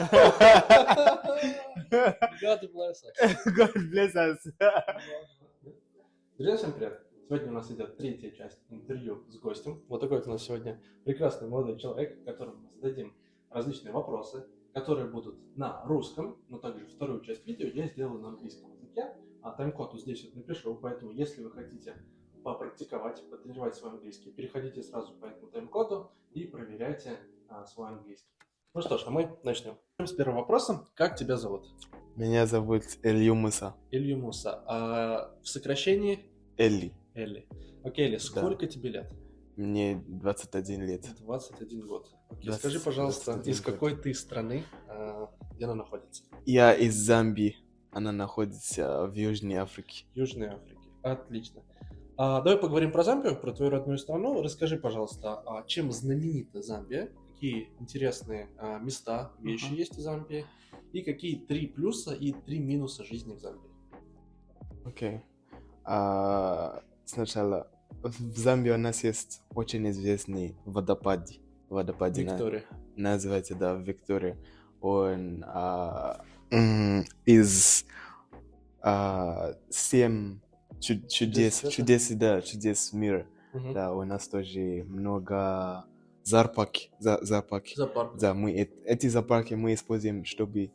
God bless us. God bless us. Друзья, всем привет. Сегодня у нас идет третья часть интервью с гостем. Вот такой вот у нас сегодня прекрасный молодой человек, которому мы зададим различные вопросы, которые будут на русском, но также вторую часть видео я сделаю на английском языке. А тайм-код вот здесь вот напишу, поэтому если вы хотите попрактиковать, потренировать свой английский, переходите сразу по этому тайм-коду и проверяйте свой английский. Ну что ж, а мы начнем. С первым вопросом. Как тебя зовут? Меня зовут Илью Муса. Илью Муса. А в сокращении? Элли. Элли. Окей, Элли, сколько тебе лет? Мне 21 лет. 21 год. Окей, 20, скажи, пожалуйста, 21 из какой ты страны, где она находится? Я из Замбии. Она находится в Южной Африке. Южной Африке. Отлично. Давай поговорим про Замбию, про твою родную страну. Расскажи, пожалуйста, чем знаменита Замбия? Какие интересные места, вещи есть в Замбии? И какие 3 плюса и 3 минуса жизни в Замбии? Окей. Сначала, в Замбии у нас есть очень известный водопад. Виктория. Называется, да, Виктория. Он из 7 чудес мира. Да, у нас тоже много зоопарки. Да, эти зоопарки мы используем, чтобы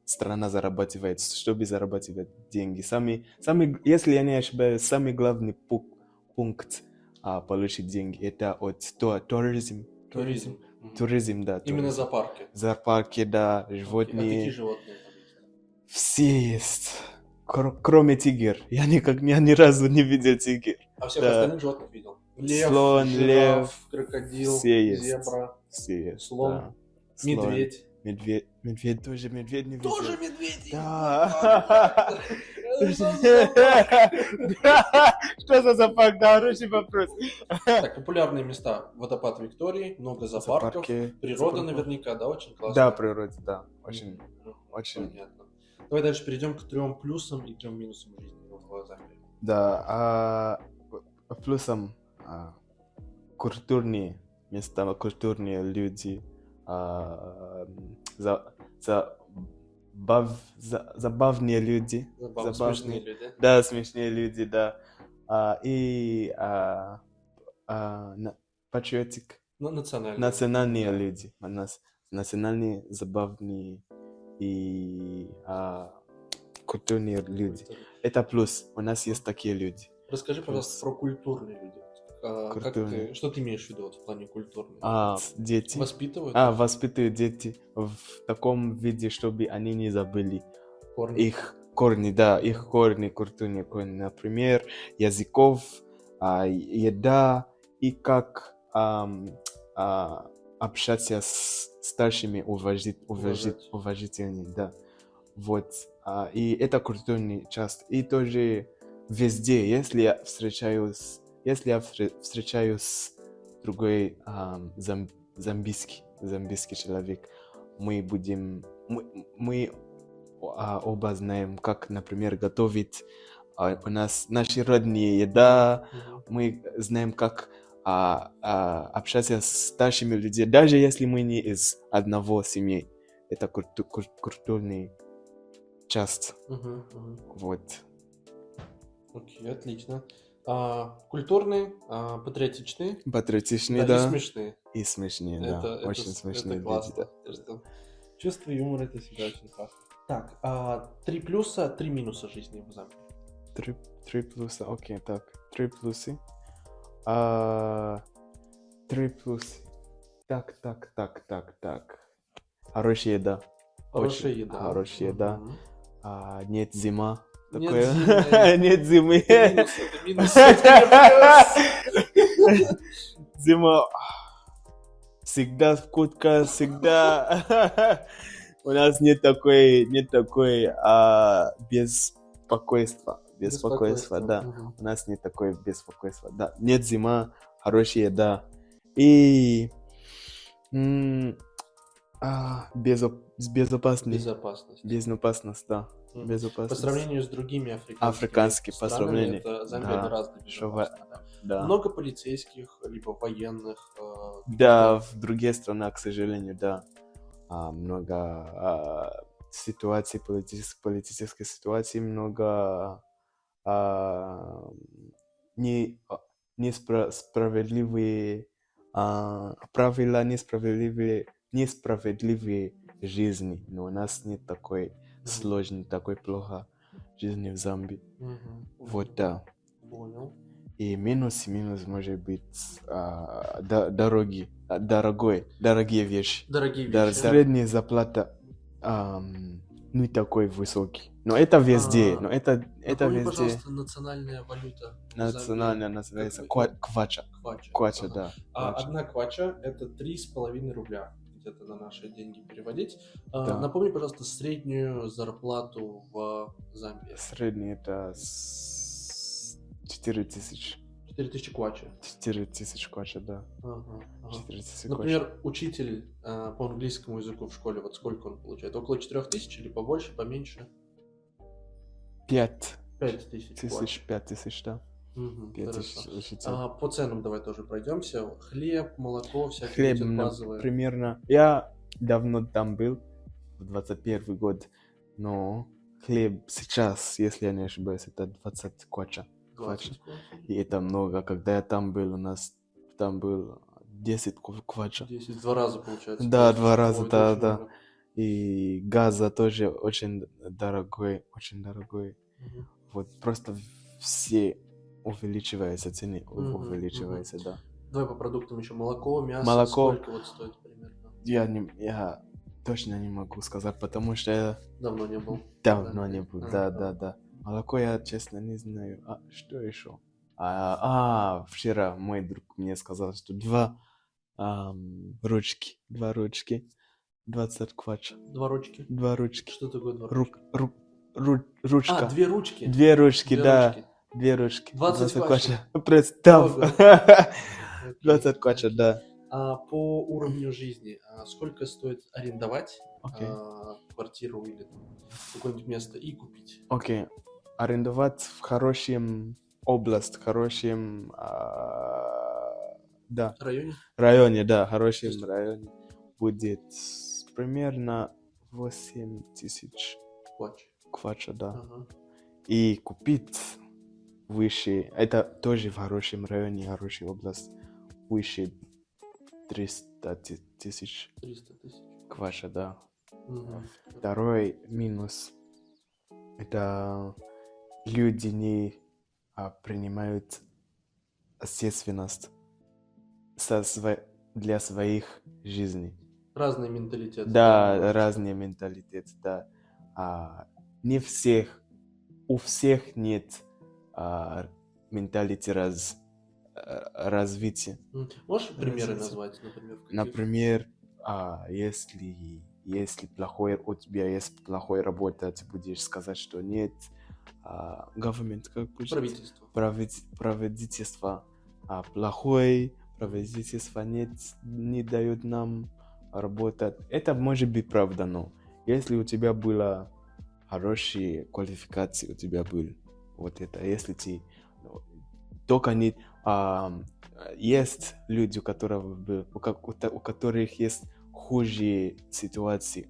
страна чтобы зарабатывать деньги. Если я не ошибаюсь, самый главный пункт получить деньги это от туризм. Туризм, да. Именно зоопарки. Зоопарки, да, животные. А какие животные там есть? Все есть. Кроме тигр. Я ни разу не видел тигр. А всех остальных животных видел? Лев, слон, жираф, крокодил, все есть. зебра, Все есть, слон, да. медведь. Медведь тоже не видел. Тоже медведь? Да. Что за зоопарк? Да, хороший вопрос. Так, популярные места. Водопад Виктории, много зоопарков. Природа наверняка, да, очень классно. Да, природа, да. Очень. Понятно. Давай дальше перейдем к 3 плюсам и 3 минусам жизни в Замбии. Да, плюсом культурные места, культурные люди, забавные люди. Смешные люди. Да, смешные люди, да. И patriotic. Национальные люди. Национальные, забавные и культурные люди. Это плюс. У нас есть такие люди. Расскажи, пожалуйста, про культурные люди. Что ты имеешь в виду в плане культурных? Дети. Воспитывают? Воспитывают дети в таком виде, чтобы они не забыли их корни, культурные корни, например, языков, еда и как общаться с старшими уважительно, да. Вот. И это культурный часть. И тоже везде, если я встречаюсь с другой замбийский человек, мы оба знаем, как, например, готовить у нас наши родные еда, мы знаем, как общаться с старшими людьми, даже если мы не из одного семьи. Это культурный часть. Вот. Окей, отлично. Культурные, патриотичные, да. И смешные. Да. Очень смешные. Это классно. Чувство юмора это всегда очень классно. Так, 3 плюса, 3 минуса жизни в Замбии. 3 плюса, окей, так. 3 плюсы. 3 плюсы. Так. Хорошая еда. Хорошая еда. Нет зима. Нет зимы. Зима всегда скучно, всегда. У нас нет такой беспокойства, да. У нас нет такой беспокойства, да. Нет зима, хорошая еда и безопасность, да. По сравнению с другими африканскими странами, это Замбия гораздо безопаснее. Да. Много полицейских, либо военных. Да, в другие страны, к сожалению, да. много ситуаций, политических ситуаций, много несправедливые правила, несправедливые жизни. Но у нас нет такой сложной, такой плохо жизни в Замбии. Вот, да. Понял. И минус может быть дорогие вещи. Средняя зарплата не такой высокий. Но это везде. Напомни, пожалуйста, национальная валюта. Национальная называется квача. Квача, да. Одна квача — это 3,5 рубля. Где-то на наши деньги переводить. Да. Напомни, пожалуйста, среднюю зарплату в Замбии. Средняя это 4000. 4000 квача. 4000 квача, да. 4000 Например, учитель по английскому языку в школе, вот сколько он получает? Около 4000 или побольше, поменьше? 5000. 5000, да. 5000. По ценам давай тоже пройдемся. Хлеб, молоко, всякие Хлеб, базовые. примерно. Я давно там был, в 21 год, но хлеб сейчас, если я не ошибаюсь, это 20 квача. И это много. Когда я там был, у нас там был 10 квача. 10, 2 раза получается. Да, 2 раза, да. И газа тоже очень дорогой. Вот просто все увеличиваются, цены увеличиваются, да. Давай по продуктам еще. Молоко, мясо. Молоко. Сколько вот стоит примерно? Я точно не могу сказать, потому что я давно не был. Да. Молоко я, честно, не знаю. Что еще? Вчера мой друг мне сказал, что 2 ручки. 20 квача. 2 ручки? 2 ручки. Что такое 2 ручки? Ручка. 2 ручки? 2 ручки, да. 2 ручки. 20 квача. Представь. 20 квача, да. По уровню жизни, сколько стоит арендовать квартиру или какое-нибудь место и купить? Окей. Арендовать в хорошем области, в хорошем районе, да, хорошем районе будет примерно 8000 квача, да. И купить выше, это тоже в хорошем районе, хорошей области, выше 300 тысяч квача, да. Второй минус — это люди не принимают ответственность для своих жизней. Разные менталитеты. Да, разные менталитеты, да. Не у всех нет менталитета развития. Можешь примеры назвать, например? Если у тебя есть плохая работа, ты будешь сказать, что нет, government, как будет? Правительство плохое, правительство не дает нам работать. Это может быть правда, но если у тебя была хорошая квалификация, у тебя был вот это, если ты только не есть люди, у которых есть хуже ситуации,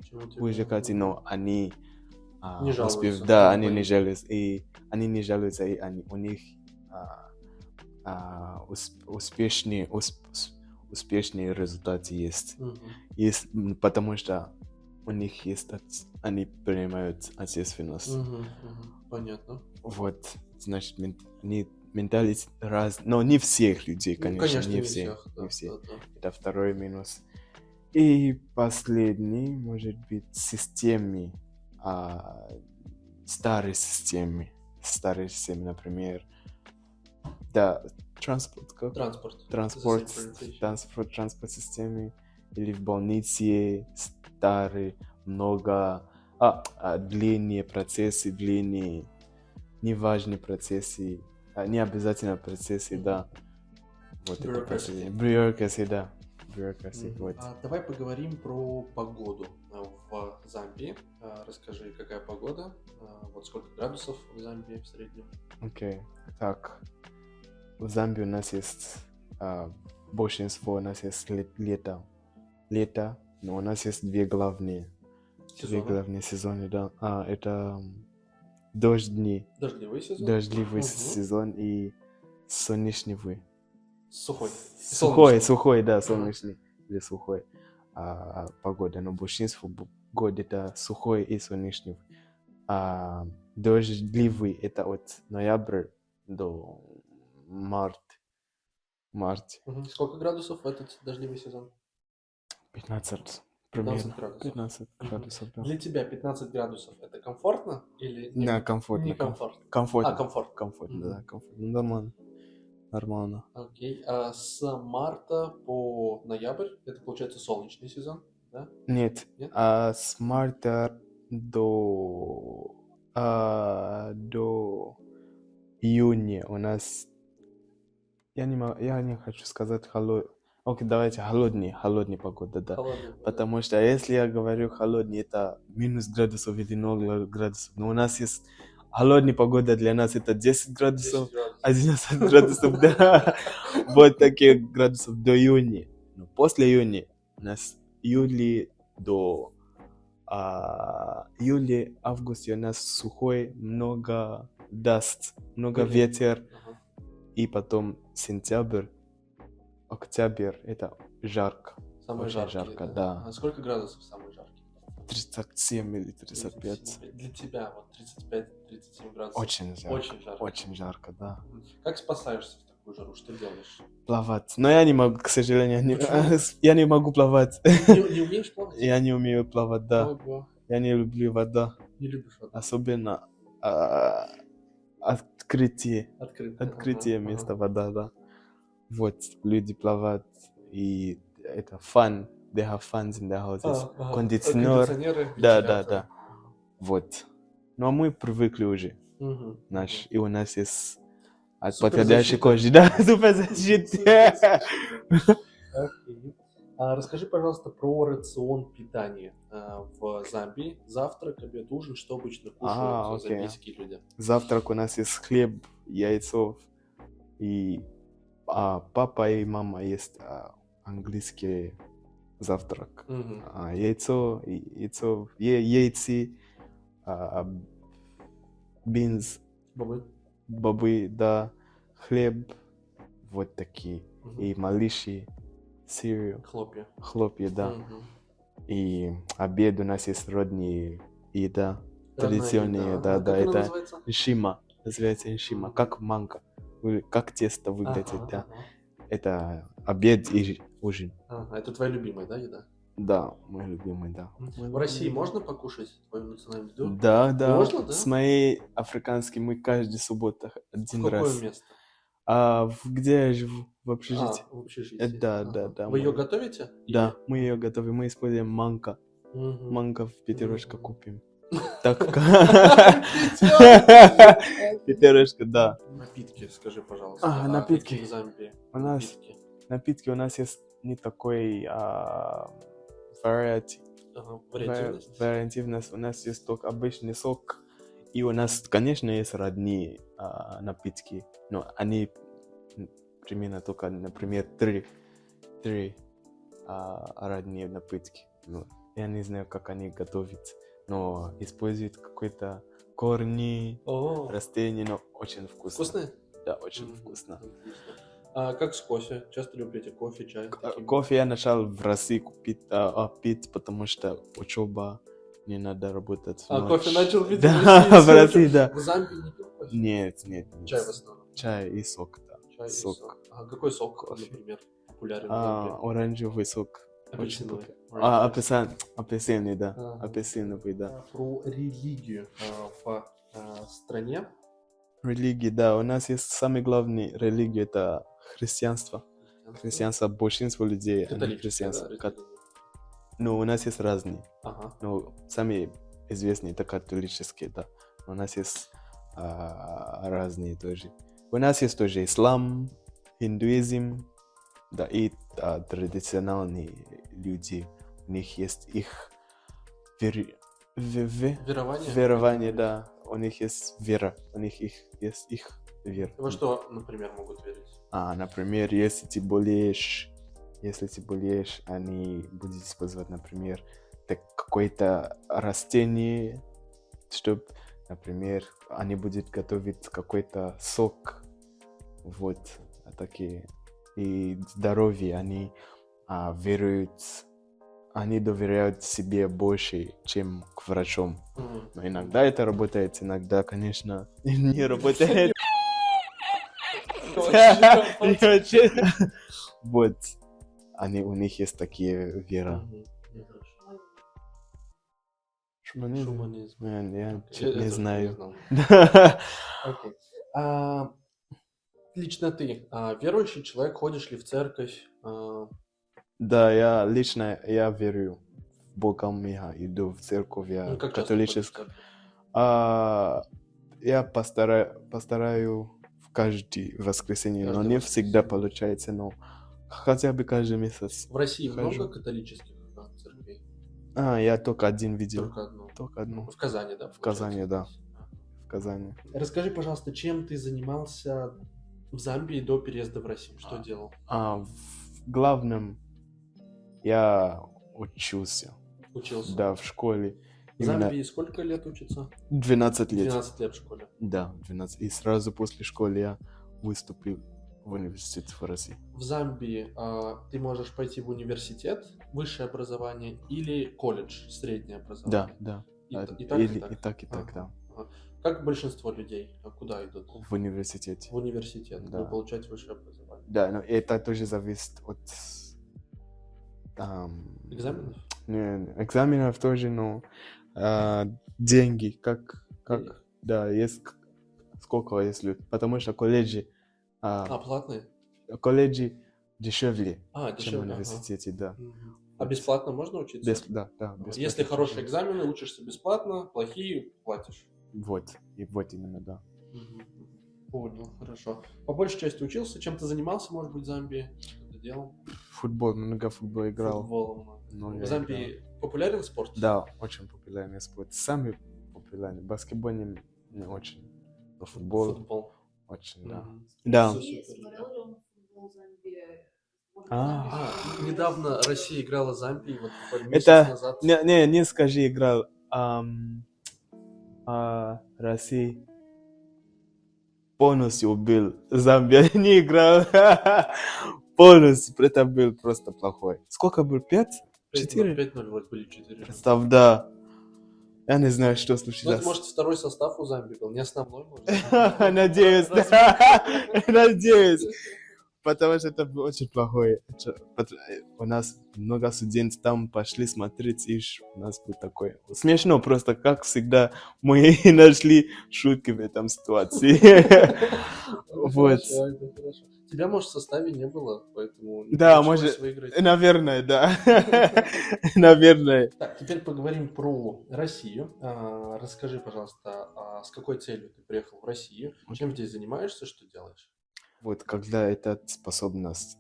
но они не жалуются. Да, они не жалуются, и у них успешные результаты есть. Потому что у них есть, они принимают ответственность. Понятно. Вот, значит, менталитет раз, но не всех людей, конечно, не всех. Да. Это второй минус. И последний, может быть, системы, старые системы, например, да, транспорт системы, или в больнице старые, много, длинные процессы, неважные процессы, необязательные процессы, да. Вот это процессы. Бюрократия, да. Вот. Давай поговорим про погоду в Замбии. Расскажи, какая погода, вот сколько градусов в Замбии в среднем. Окей. Так, в Замбии у нас есть большинство, у нас есть лето, Но у нас есть две главные сезоны, да. Это дождливый сезон и солнечный. Сухой, да, солнечный или сухой погода. Но большинство год это сухой и солнечный. Дождливый это от ноября до марта. Сколько градусов в этот дождливый сезон? 15. 15 градусов. 15 градусов, да. Для тебя 15 градусов это комфортно или Да, комфортно. некомфортно? Комфортно. Комфортно. Да, комфортно. Нормально. Окей. А с марта по ноябрь это получается солнечный сезон, да? Нет. С марта до июня у нас... Я не хочу сказать холодный. Окей, давайте холодная погода, да. Потому что если я говорю холодный, это минус градусов или 0 градусов. Но у нас есть холодная погода, для нас это 10 градусов, 11 градусов, да. Вот такие градусов до июня. Но после июня у нас августе у нас сухой, много даст, много ветер. И потом сентябрь, октябрь, это жарко. Самый жарко, да. А сколько градусов самый жаркий? 37 или 35. Для тебя вот 35-37 градусов. Очень жарко, да. Как спасаешься в такую жару? Что делаешь? Плавать. Но я не могу, к сожалению. Я не могу плавать. Не умеешь плавать? Я не умею плавать, да. Ого. Я не люблю воду. Не любишь воду? Особенно открытие места вода, да. Вот, люди плавают, и это fun. They have fun in their houses. Кондиционер. Да. Вот. Но мы привыкли уже. И у нас есть подходящий кожи. Да, суперзащита. Расскажи, пожалуйста, про рацион питания в Замбии. Завтрак, обед, ужин, что обычно кушают замбийские люди? Завтрак у нас есть хлеб, яйцо, и папа и мама есть английский завтрак. Яйцо, бинс, бобы, да, хлеб, вот такие, и малыши. Серию. Хлопья, да. И обед у нас есть родные еда, традиционные, да. Это иншима, называется иншима, как манка, как тесто выглядит, да. Это обед и ужин. Это твоя любимая, да, еда? Да, моя любимая, да. В России можно покушать твою национальную еду? Да. Можно, да? С моей африканской мы каждую субботу один раз. В какое место? Где я живу? В общежитии. В общежитии. Да. Вы ее готовите? Да, мы ее готовим. Мы используем манка. Манка в пятерочка купим. Так как... Пятерочка, да. Напитки, скажи, пожалуйста. Напитки. В Замбии. Напитки у нас есть не такой вариативность. У нас есть только обычный сок. И у нас, конечно, есть родные напитки. Но они примерно только, например, три родные напитки. Ну, я не знаю, как они готовят, но используют какой-то корни, растения, но очень вкусно. Вкусные? Да, очень вкусно. Как с кофе? Часто любите кофе, чай? Кофе я начал в России пить, потому что учеба, мне надо работать. Кофе начал пить в России, да. В Замбии не пил кофе? Нет. Чай в основном? Чай и сок, да. Чай и сок. Какой сок, например, популярен в Замбии? Оранжевый сок. Апельсиновый. Апельсиновый, да. Апельсиновый, да. Про религию в стране. Религия, да. У нас есть самая главная религия, это христианство. Христианство, большинство людей, они христианство. Но у нас есть разные. Но самые известные это католические, да. У нас есть разные тоже. У нас есть тоже ислам, индуизм, да, и традиционные люди. У них есть их верование, да. У них есть вера. У них есть их вера. Во что, например, могут верить? Например, если ты болеешь, если ты болеешь, они будут использовать, например, какое-то растение, чтобы, например, они будут готовить какой-то сок. Вот такие. И здоровье, они веруют, они доверяют себе больше, чем к врачам. Но иногда это работает, иногда, конечно, не работает. Вот. У них есть такие веры. Шуманизм. Я Я не знаю. Окей. Лично ты верующий человек, ходишь ли в церковь? Да, я верю в Бога, я иду в церковь, я Как часто ходишь в католический. церковь? Я постараюсь в каждое воскресенье, но не всегда получается, но хотя бы каждый месяц. В России хожу. много католических церквей? Я только один видел. Только одну. В Казани, да? В Казани, да. В Казани. Расскажи, пожалуйста, чем ты занимался в Замбии до переезда в Россию? Что делал? В главном я учился. Учился? Да, в школе. В Замбии сколько лет учиться? 12 лет. 12 лет в школе. Да, 12. И сразу после школы я выступил в университете в России. В Замбии ты можешь пойти в университет, высшее образование или колледж, среднее образование? Да. И так, да. Как большинство людей куда идут? В университете. В университет, да. Получать высшее образование. Да, но это тоже зависит от... Экзаменов? Не, экзаменов тоже, но деньги, как да, есть сколько, если... Потому что колледжи... платные? Колледжи дешевле, чем в дешевле, университете, да. А бесплатно можно учиться? Да, бесплатно. Если хорошие экзамены, учишься бесплатно, плохие платишь. Вот именно, да. Понял, хорошо. По большей части учился, чем ты занимался, может быть, в Замбии? Что ты делал? Футбол, много футбола играл. Футболом. В Замбии популярен спорт? Да, очень популярный спорт. Самый популярный. Баскетбол не очень. Но футбол. Очень, да. Да. Недавно Россия играла в Замбии, месяц назад. Не скажи, играл. Россия полностью убил. Замбия не играл. Полностью. Это был просто плохой. Сколько был? 5? 4? 5-0 вроде были 4. Представь, да. Я не знаю, что случилось. Может, второй состав у Замбии был, не основной, может? Надеюсь, да. Надеюсь. Потому что это был очень плохой. У нас много студентов там пошли смотреть, и у нас был такой... Смешно просто, как всегда, мы нашли шутки в этом ситуации. Вот. Тебя, может, в составе не было, поэтому... Да, может, наверное, да. Наверное. Так, теперь поговорим про Россию. Расскажи, пожалуйста, с какой целью ты приехал в Россию? Чем здесь занимаешься, что делаешь? Вот когда это способность,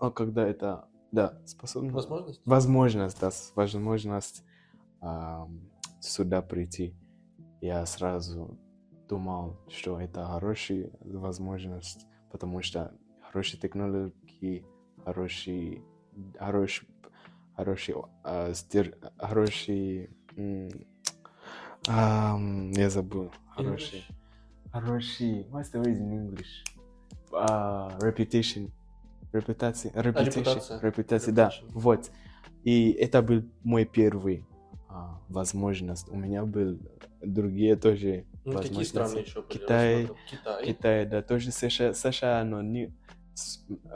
способность. Возможность сюда прийти. Я сразу думал, что это хорошая возможность, потому что хорошие технологии, я забыл, хороший, what's the word in English? Репутация, да, вот. И это был мой первый возможность. У меня был другие тоже возможности. Какие страны еще были? Китай, да, тоже США, но не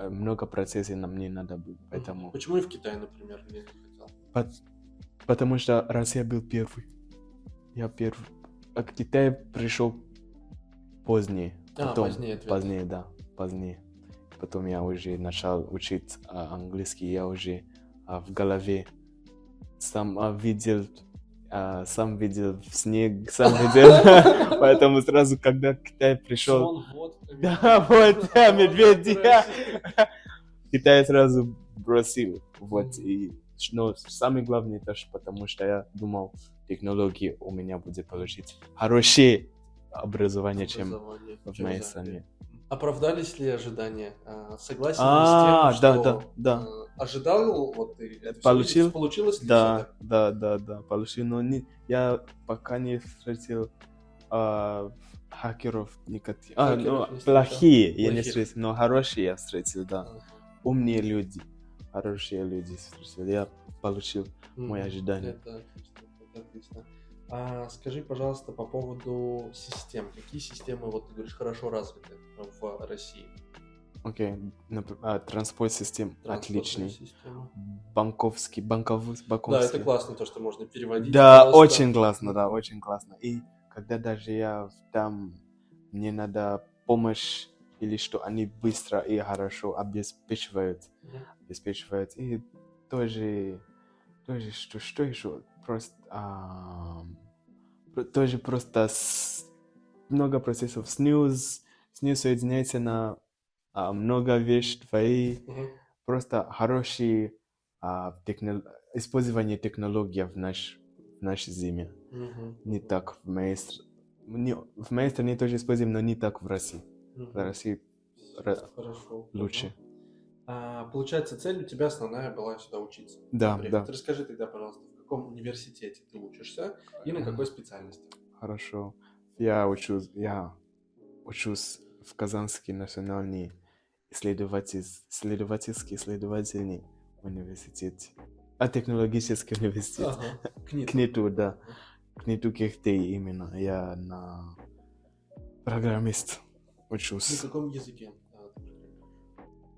много процессов нам не надо было, поэтому. Почему и в Китае, например, не хотел? Потому что Россия был первый. Я первый. А к Китаю пришел позднее. Позднее. Потом я уже начал учить английский, я уже в голове сам видел снег, поэтому сразу, когда Китай пришел... Да, вот, медведи. Китай сразу бросил, вот, но самое главное это потому, что я думал, технологии у меня будет получить хорошее образование, чем в моей стране. Оправдались ли ожидания? Согласен ли с тем, что ожидал вот ты это всё Получил? видеть? Получилось ли Да, всё да, получил, но я пока не встретил хакеров никаких. Хакеров Ну, не встречал? плохие я не Плохих. встретил, но хорошие я встретил, да. Ага. Умные люди, хорошие люди встретил. Я получил мои ожидания. Это отлично, это отлично. Скажи, пожалуйста, по поводу систем. Какие системы, вот ты говоришь, хорошо развиты в России? Окей, транспорт систем Транспортная отличный. система. Банковский. Да, это классно, то, что можно переводить Да, просто. очень классно, да, очень классно. И когда даже я там, мне надо помощь или что, они быстро и хорошо обеспечивают. И тоже что еще? Тоже просто много процессов. Снюс соединяется на много вещей твои. Просто хорошие использование технологий в нашей зиме. Не так в моей стране тоже используем, но не так в России. В России Хорошо. лучше. Получается, цель у тебя основная была сюда учиться. Да, Приехать. да. Расскажи тогда, пожалуйста, в каком университете ты учишься и на какой специальности? Хорошо. Я учусь в Казанский национальный исследовательный университет. Технологический университет. КНИТУ, да. КНИТУ Кехтей именно. Я на программист учусь. На каком языке?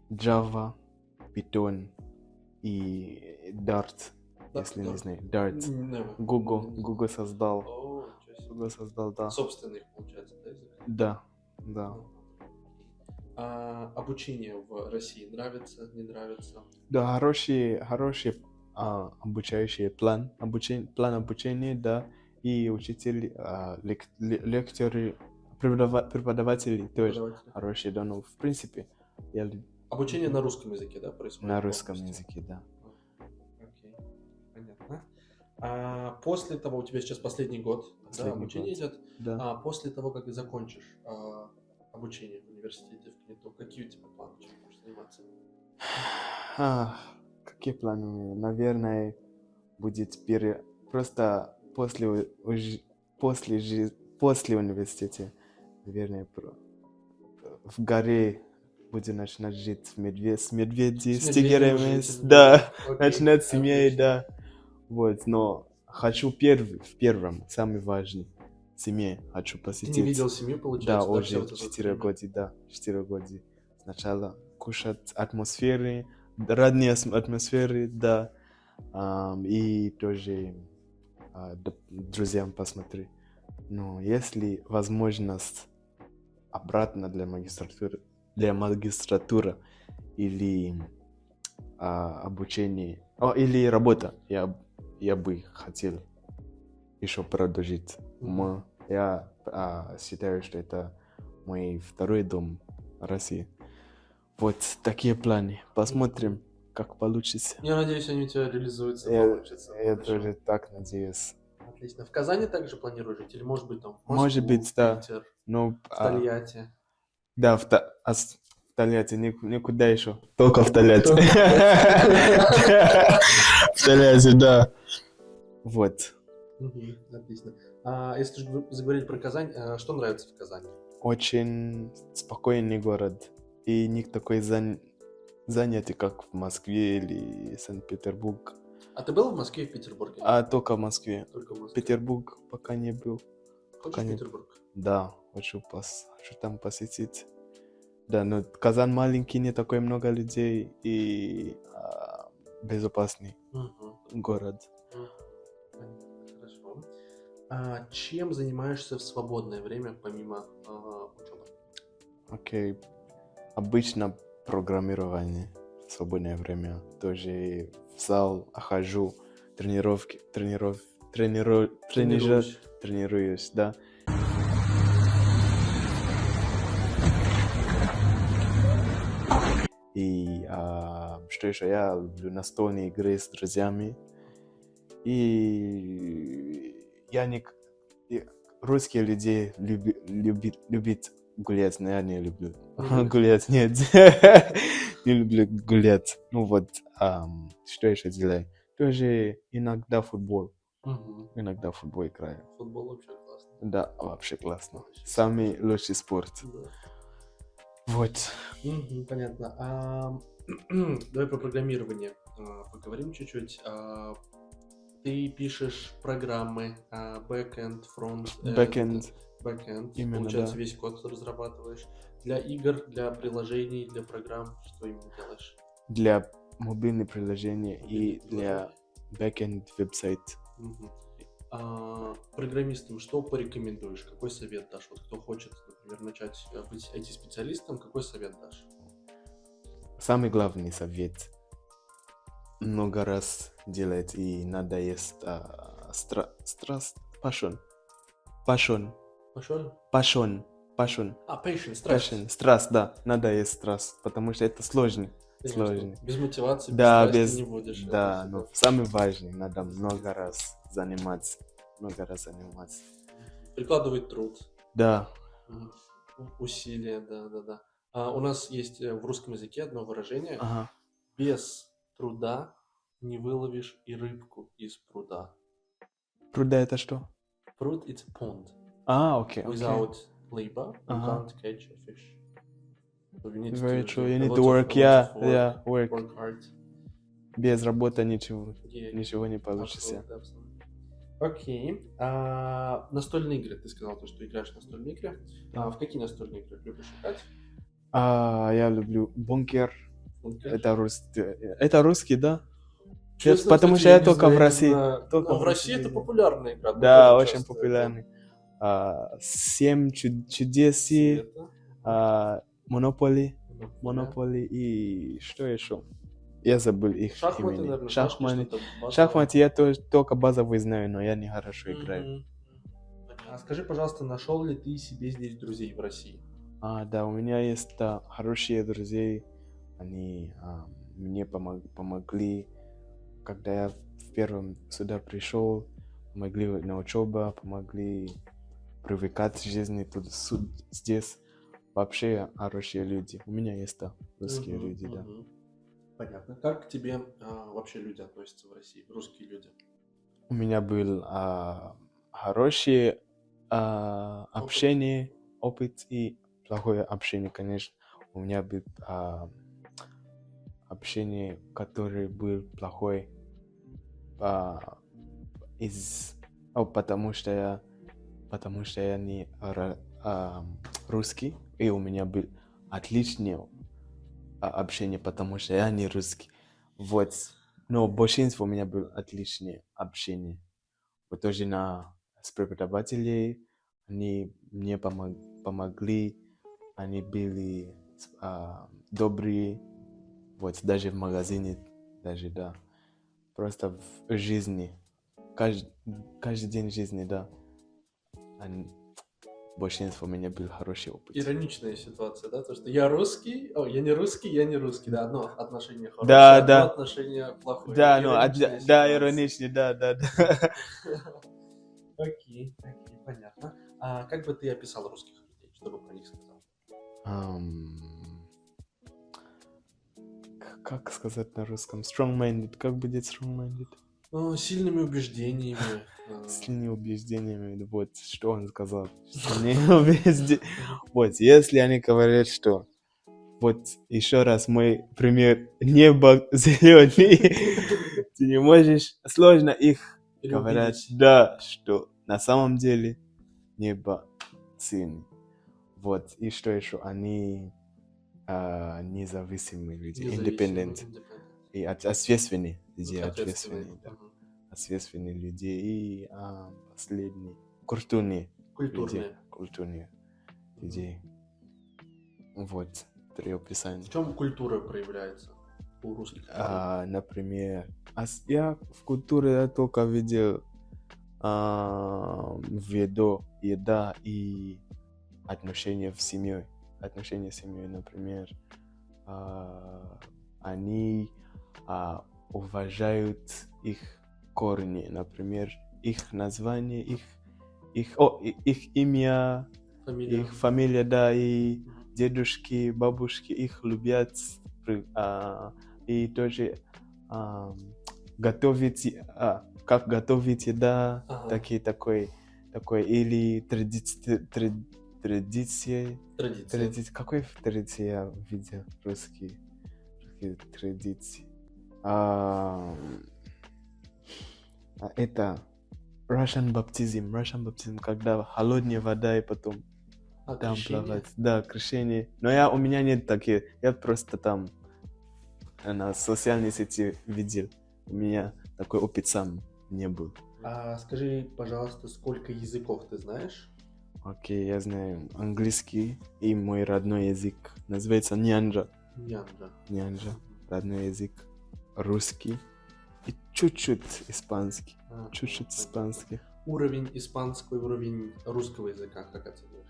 Java, Python и Dart, если не знаю. Dart. Google создал. Google создал, да. Собственный, получается, да, язык? Да. Обучение в России нравится, не нравится? Да, хороший обучающий план обучения, да, и учитель, лекторы, преподаватели тоже хорошие, да, но в принципе обучение на русском языке, да, происходит? На русском языке, да. Окей, понятно. После того, у тебя сейчас последний год, обучение идет. Да. После того, как ты закончишь обучение в университете в КНИТУ, какие у тебя планы, чем будешь заниматься? Какие планы? Наверное, будет просто после университета, наверное, в горе буду начинать жить с медведями, с тиграми, да, начинать с семьей, да. Вот, но хочу в первом, самый важный, семье хочу посетить. Ты не видел семью, получается? Да, уже 4 года, Сначала кушать атмосферы, родные атмосферы, да, и тоже друзьям посмотреть. Но если возможность обратно для магистратуры или обучение, или работа, я бы хотел еще продолжить. Я считаю, что это мой второй дом в России. Вот такие планы. Посмотрим, как получится. Я надеюсь, они у тебя реализуются, получится. Я тоже так надеюсь. Отлично. В Казани также планируешь жить? Или может быть там в Москву, Может быть, да. Питер, Но, в Тольятти? Да, в Тольятти, никуда еще. Только в Тольятти. В Тольятти, да. Вот. Отлично. Если заговорить про Казань, что нравится в Казани? Очень спокойный город. И не такой занятый, как в Москве или Санкт-Петербург. А ты был в Москве и в Петербурге? Только в Москве. Петербург пока не был. Хочешь в Петербург? Да, хочу там посетить. Да, но Казань маленький, не такой много людей и безопасный город. Хорошо. Чем занимаешься в свободное время, помимо учебы? Окей. Обычно программирование в свободное время. Тоже в зал хожу, тренируюсь, да. И что еще? Я люблю настольные игры с друзьями. И русские люди любят гулять, но я не люблю. Гулять, нет. Не люблю гулять. Ну вот, что еще делаю? Тоже иногда футбол. Иногда футбол играю. Футбол вообще классно. Да, вообще классно. Самый лучший спорт. Да. Вот. Понятно. Давай про программирование поговорим чуть-чуть. Ты пишешь программы back-end, front-end. Back-end. Именно, Получается, да. весь код разрабатываешь. Для игр, для приложений, для программ, что именно делаешь? Для мобильных приложений и для back-end веб-сайт. Программистам что порекомендуешь? Какой совет дашь? Вот кто хочет, например, начать быть IT-специалистом, какой совет дашь? Самый главный совет. Много раз делать, и надо есть passion. Patience, Страсть, да. Надо есть страсть, потому что это сложно. Сложно. Без мотивации, без Да, страсти не будешь. Да, но самое важное, надо много раз заниматься. Прикладывать труд. Да. Усилия, да. У нас есть в русском языке одно выражение. Ага. Без труда не выловишь и рыбку из пруда. Пруда это что? Пруд it's a pond. Окей. Without labor, you can't catch a fish. So you need Very to true. You a need lot to work. of Work. Work hard. Без работы ничего не получится. Абсолютно. Окей. Настольные игры. Ты сказал, что играешь в настольные игры. В какие настольные игры любишь играть? Я люблю Бункер. Это русский, да? Честно, потому кстати, что я только в России. В России это популярная игра. Да, очень популярный. 7 чудес, Монополи и что еще? Я забыл их Шахматы, имени. наверное. Шахматы я только базовые знаю, но я не хорошо играю. Скажи, пожалуйста, нашел ли ты себе здесь друзей в России? Да, у меня есть хорошие друзья. Они мне помогли, когда я в первом сюда пришел, помогли на учебу, помогли привыкать к жизни тут, здесь. Вообще хорошие люди. У меня есть русские люди, да. Понятно. Как к тебе вообще люди относятся в России, русские люди? У меня был хорошее общение, опыт и плохое общение, конечно. У меня был общение, которое было плохое, потому что я не русский, и у меня был отличное общение, потому что я не русский. Вот. Но большинство у меня было отличное общение. Вот тоже с преподавателями, они мне помогли, они были добрые, вот даже в магазине, даже, да. Просто в жизни, каждый день жизни, да. Большинство у меня был хороший опыт. Ироничная ситуация, да? То, что я русский, я не русский, да, одно отношение хорошее, да, одно отношение плохое. Да, ироничный, да. Окей, понятно. Как бы ты описал русских людей, что бы про них сказал? Как сказать на русском? Strong-minded. Как будет strong-minded? Сильными убеждениями. Сильными убеждениями. Вот, что он сказал. Вот, если они говорят, что вот еще раз мой пример, небо зеленый, ты не можешь, сложно их говорить, да, что на самом деле небо синий. Вот, и что еще, они независимые люди, independent, и ответственные люди, ответственные люди, и последние, культурные люди. Вот, три описания. В чем культура проявляется у русских? Например, я в культуре только видел видео, еда и отношения в семье. Отношения с семьей, например, они уважают их корни, например, их название, их имя, их фамилия, да, и дедушки, бабушки их любят, и тоже готовить, как готовить еда, такой, или традиции. Какой традиции я видел русские традиции? Это Russian baptism, когда холодная вода и потом там плавать. Да, крещение. Но у меня нет таких, я просто там на социальной сети видел. У меня такой опыт сам не был. Скажи, пожалуйста, сколько языков ты знаешь? Окей, я знаю английский и мой родной язык. Называется нянджа. Родной язык. Русский. И чуть-чуть испанский. Уровень испанского и уровень русского языка, как оцениваешь?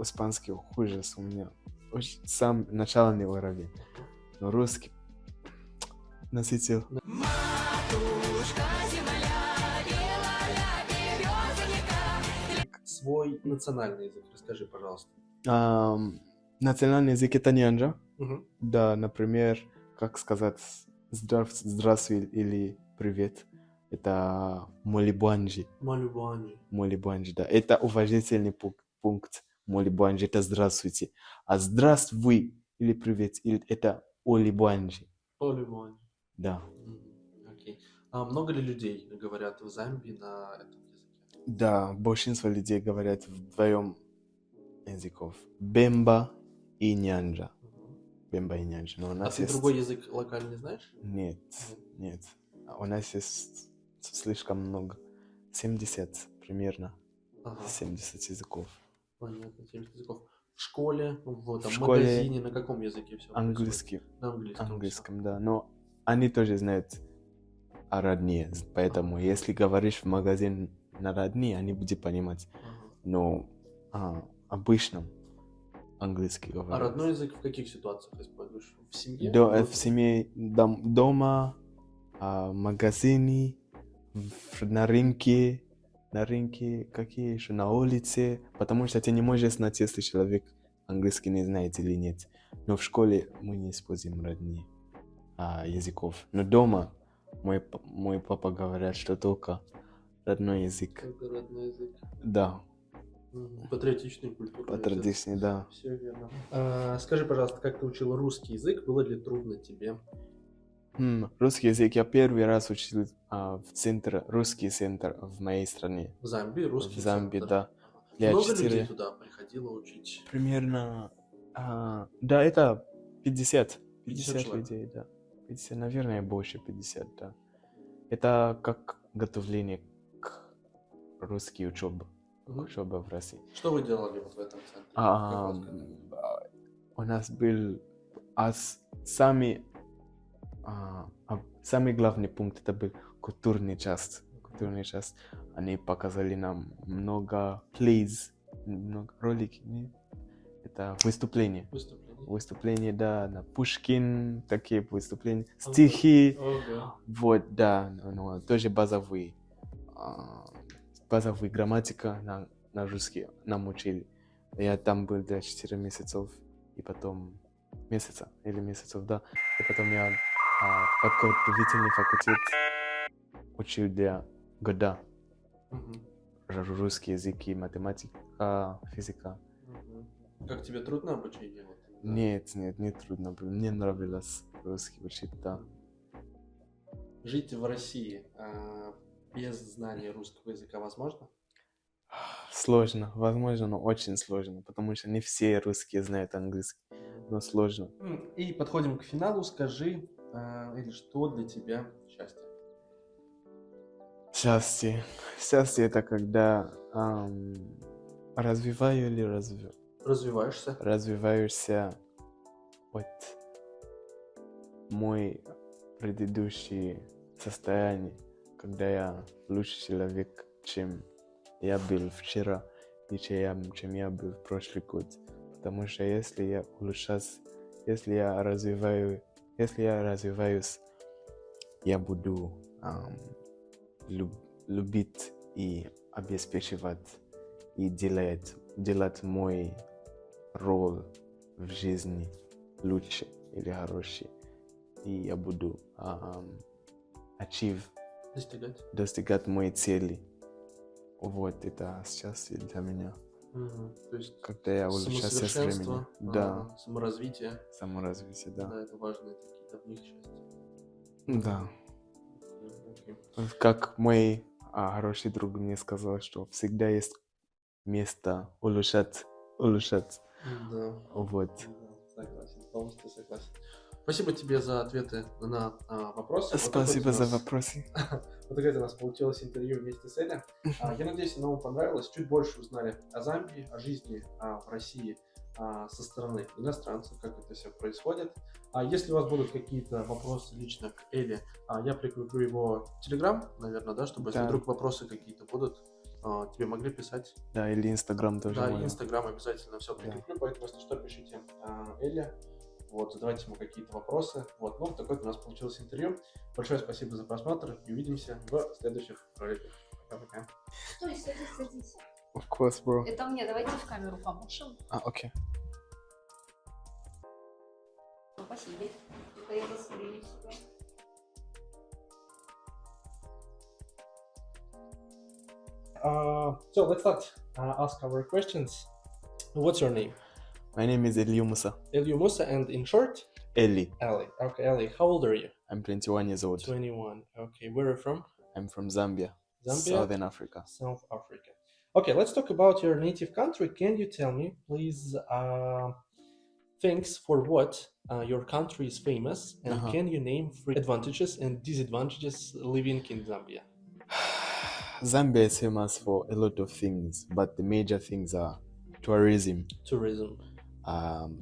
Испанский хуже у меня. Сам начальный уровень. Но русский насытил. Свой национальный язык, расскажи, пожалуйста. Национальный язык это нянджа. Да, например, как сказать здравствуй или привет. Это молибуанджи. Молибуанджи, да. Это уважительный пункт. Молибуанджи, это здравствуйте. А здравствуй или привет, это олибуанджи. Да. Окей. Много ли людей говорят в Замбии на этом языке? Да, большинство людей говорят вдвоем языков. Бемба и нянджа. Но у нас ты другой язык локальный знаешь? Нет. У нас есть слишком много. 70 примерно. 70 языков. Понятно, 70 языков. В школе, в магазине, на каком языке все? Английский. На английском, да. Но они тоже знают родные. Поэтому, если говоришь в магазин на родные, они будут понимать. Но обычно английский говорят. А родной язык в каких ситуациях используешь? В семье? В семье, дома, в магазине, на рынке, какие еще, на улице. Потому что ты не можешь знать, если человек английский не знает или нет. Но в школе мы не используем родные языков. Но дома мой папа говорит, что только родной язык. Только родной язык. Да. Патриотичный, культурный. Патриотичный, да. Все верно. Скажи, пожалуйста, как ты учил русский язык? Было ли трудно тебе? Русский язык я первый раз учил в русский центр в моей стране. В Замбии, русский центр? В Замбии, да. Много людей туда приходило учить? Примерно, да, это 50 людей, да. 50, наверное, больше 50, да. Это как готовление к русской учебе. Учеба в России. Что вы делали в этом центре? У нас был самый главный пункт, это был культурный часть. Они показали нам много plays, много роликов. Это выступления. Выступления, да, на Пушкин, такие выступления, стихи. Вот, да, но тоже базовые грамматика на русский нам учили. Я там был для 4 месяцев, и потом месяцев, да. И потом я подготовительный факультет учил для года. Русский язык и математика, физика. Как тебе трудно обучение? Нет, не трудно. Мне нравилось русский учить, да. Жить в России без знания русского языка возможно? Сложно, возможно, но очень сложно, потому что не все русские знают английский, но сложно. И подходим к финалу. Скажи, или что для тебя счастье? Счастье это когда развиваешься от мой предыдущее состояние, когда я лучший человек, чем я был вчера и чем я был в прошлый год. Потому что если я развиваюсь, я буду любить и обеспечивать и делать делать мой роль в жизни лучше или хороший. И я буду достигать мои цели. Вот это счастье для меня. То есть когда я улучшаюсь с временем. Да. Саморазвитие. Саморазвитие, да. Да, это важные какие-то в них части. Да. Как мой хороший друг мне сказал, что всегда есть место улучшать. Да. Вот. Да, согласен, полностью согласен. Спасибо тебе за ответы на вопросы. Спасибо за вопросы. Вот такое у нас получилось интервью вместе с Элли. Я надеюсь, оно вам понравилось. Чуть больше узнали о Замбии, о жизни в России со стороны иностранцев, как это все происходит. Если у вас будут какие-то вопросы лично к Элли, я прикреплю его Telegram, наверное, да, чтобы если вдруг вопросы какие-то будут, тебе могли писать. Да, или Инстаграм тоже. Да, и Инстаграм обязательно все прикреплю, поэтому если что, пишите Элли. Вот, задавайте ему какие-то вопросы. Вот, ну, такое у нас получилось интервью. Большое спасибо за просмотр и увидимся в следующих роликах. Пока-пока. Стой, садись. Of course, bro. Это мне, давайте в камеру поможем. Окей. Спасибо. Это я засмотрю себя. So, let's start. Ask our questions. What's your name? My name is Elio Musa. Elio Musa, and in short? Ellie. Ellie. Okay, Ellie. How old are you? I'm 21 years old. 21. Okay, where are you from? I'm from Zambia. Zambia? Southern Africa. South Africa. Okay, let's talk about your native country. Can you tell me, please, things for what your country is famous, and can you name 3 advantages and disadvantages living in Zambia? Zambia is famous for a lot of things, but the major things are tourism.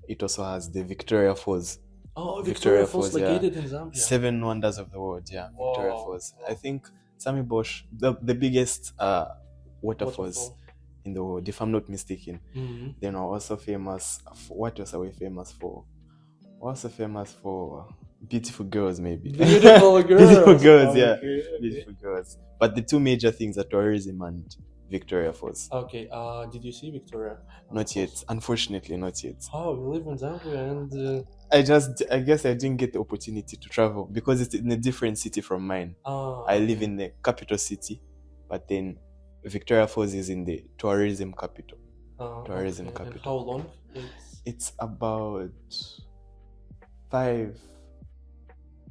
It also has the Victoria Falls. Oh, Victoria Falls located in Zambia. 7 wonders of the world, Victoria Falls. I think Sami Bosch, the biggest waterfalls in the world, if I'm not mistaken. Then we're also famous for, what else are we famous for? We're also famous for beautiful girls, maybe. Beautiful girls. Beautiful girls, beautiful girls. But the 2 major things are tourism and Victoria Falls. Okay, did you see Victoria? Not yet, unfortunately, not yet. Oh, you live in Zambia and... I guess I didn't get the opportunity to travel because it's in a different city from mine. I live in the capital city, but then Victoria Falls is in the tourism capital. Tourism capital. And how long? It's about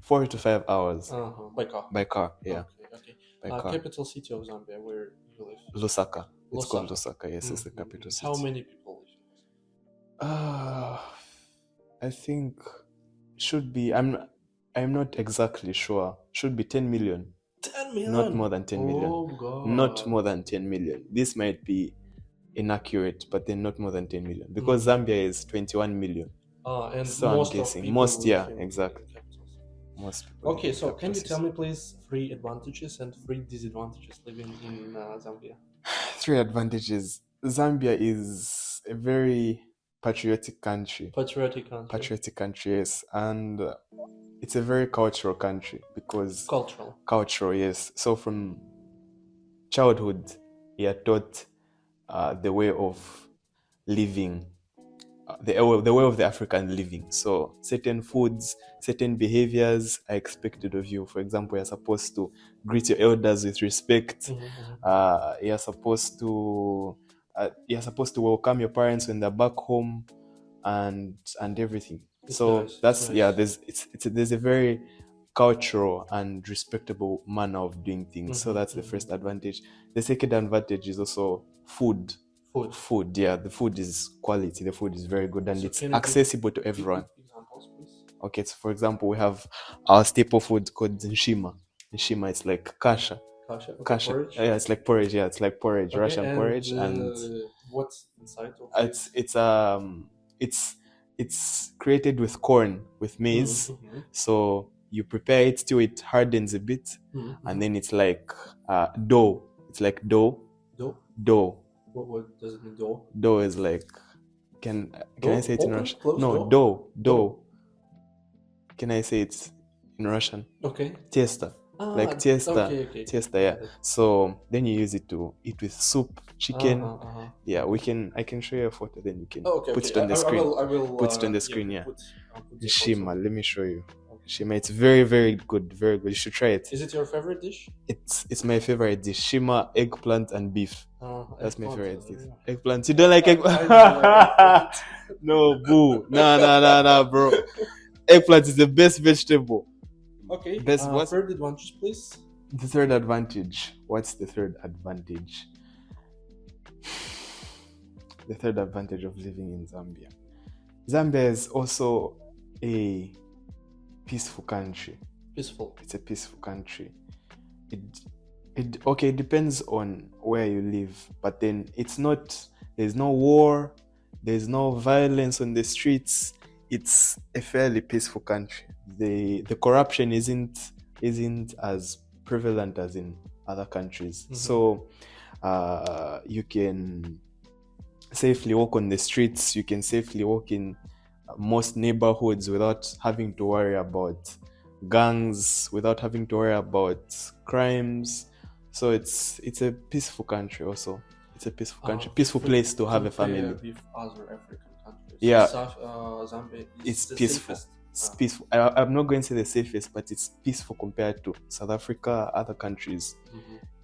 4 to 5 hours. By car? By car, yeah. Okay. Capital city of Zambia, where you live? Lusaka. It's called Lusaka, yes, it's the capital city. How many people live? I think should be, I'm not exactly sure. Should be 10 million. 10 million? Not more than 10 million. Oh, God. Not more than 10 million. This might be inaccurate, but then not more than 10 million. Because Zambia is 21 million. And so most I'm guessing. of people Most, live in exactly. capitals. Most people. Okay, so can you tell me, please, 3 advantages and 3 disadvantages living in Zambia? 3 advantages. Zambia is a very patriotic country. Patriotic country, yes. And it's a very cultural country because... Cultural, yes. So from childhood, you're taught the way of living, the way of the African living. So certain foods, certain behaviors are expected of you. For example, you're supposed to greet your elders with respect. You're supposed to welcome your parents when they're back home, and everything. That's nice. There's a very cultural and respectable manner of doing things. So that's the first advantage. The second advantage is also food. Food, yeah. The food is quality. The food is very good, and it's accessible to everyone. Examples, please? Okay, so for example, we have our staple food called nshima. Nshima, it's like kasha. Kasha. Porridge? Yeah, it's like porridge. Yeah, it's like porridge, okay, Russian porridge. And what's inside of it? It's created with corn, with maize. So you prepare it till it hardens a bit, and then it's like dough. It's like dough. Dough. What does it mean, dough? Dough is like, can I say it in Russian? No, dough. Can I say it in Russian? Okay. Testa. Like testa. Okay. Testa, yeah. So then you use it to eat with soup, chicken. Yeah, I can show you a photo, then you can put it on the I screen. will Put it on the screen, I'll put the Shima, photo. let me show you. Shima, it's very, very good, very good. You should try it. Is it your favorite dish? It's my favorite dish. Shima, eggplant and beef. That's my favorite dish. Yeah. Eggplant. You don't like eggplant? I don't like eggplant. No, boo. Nah, bro. Eggplant is the best vegetable. Okay. What's third advantage, please? the third advantage? What's the third advantage? The third advantage of living in Zambia. Zambia is also a peaceful country. Peaceful. It's a peaceful country. It depends on where you live, but then there's no war, there's no violence on the streets. It's a fairly peaceful country. The corruption isn't as prevalent as in other countries. So you can safely walk on the streets, you can safely walk in most neighborhoods without having to worry about gangs, without having to worry about crimes. So it's a peaceful country also. It's a peaceful country, peaceful place to have a family. With other African countries. Yeah. Zambia is It's peaceful. Safest. It's peaceful. I'm not going to say the safest, but it's peaceful compared to South Africa, other countries.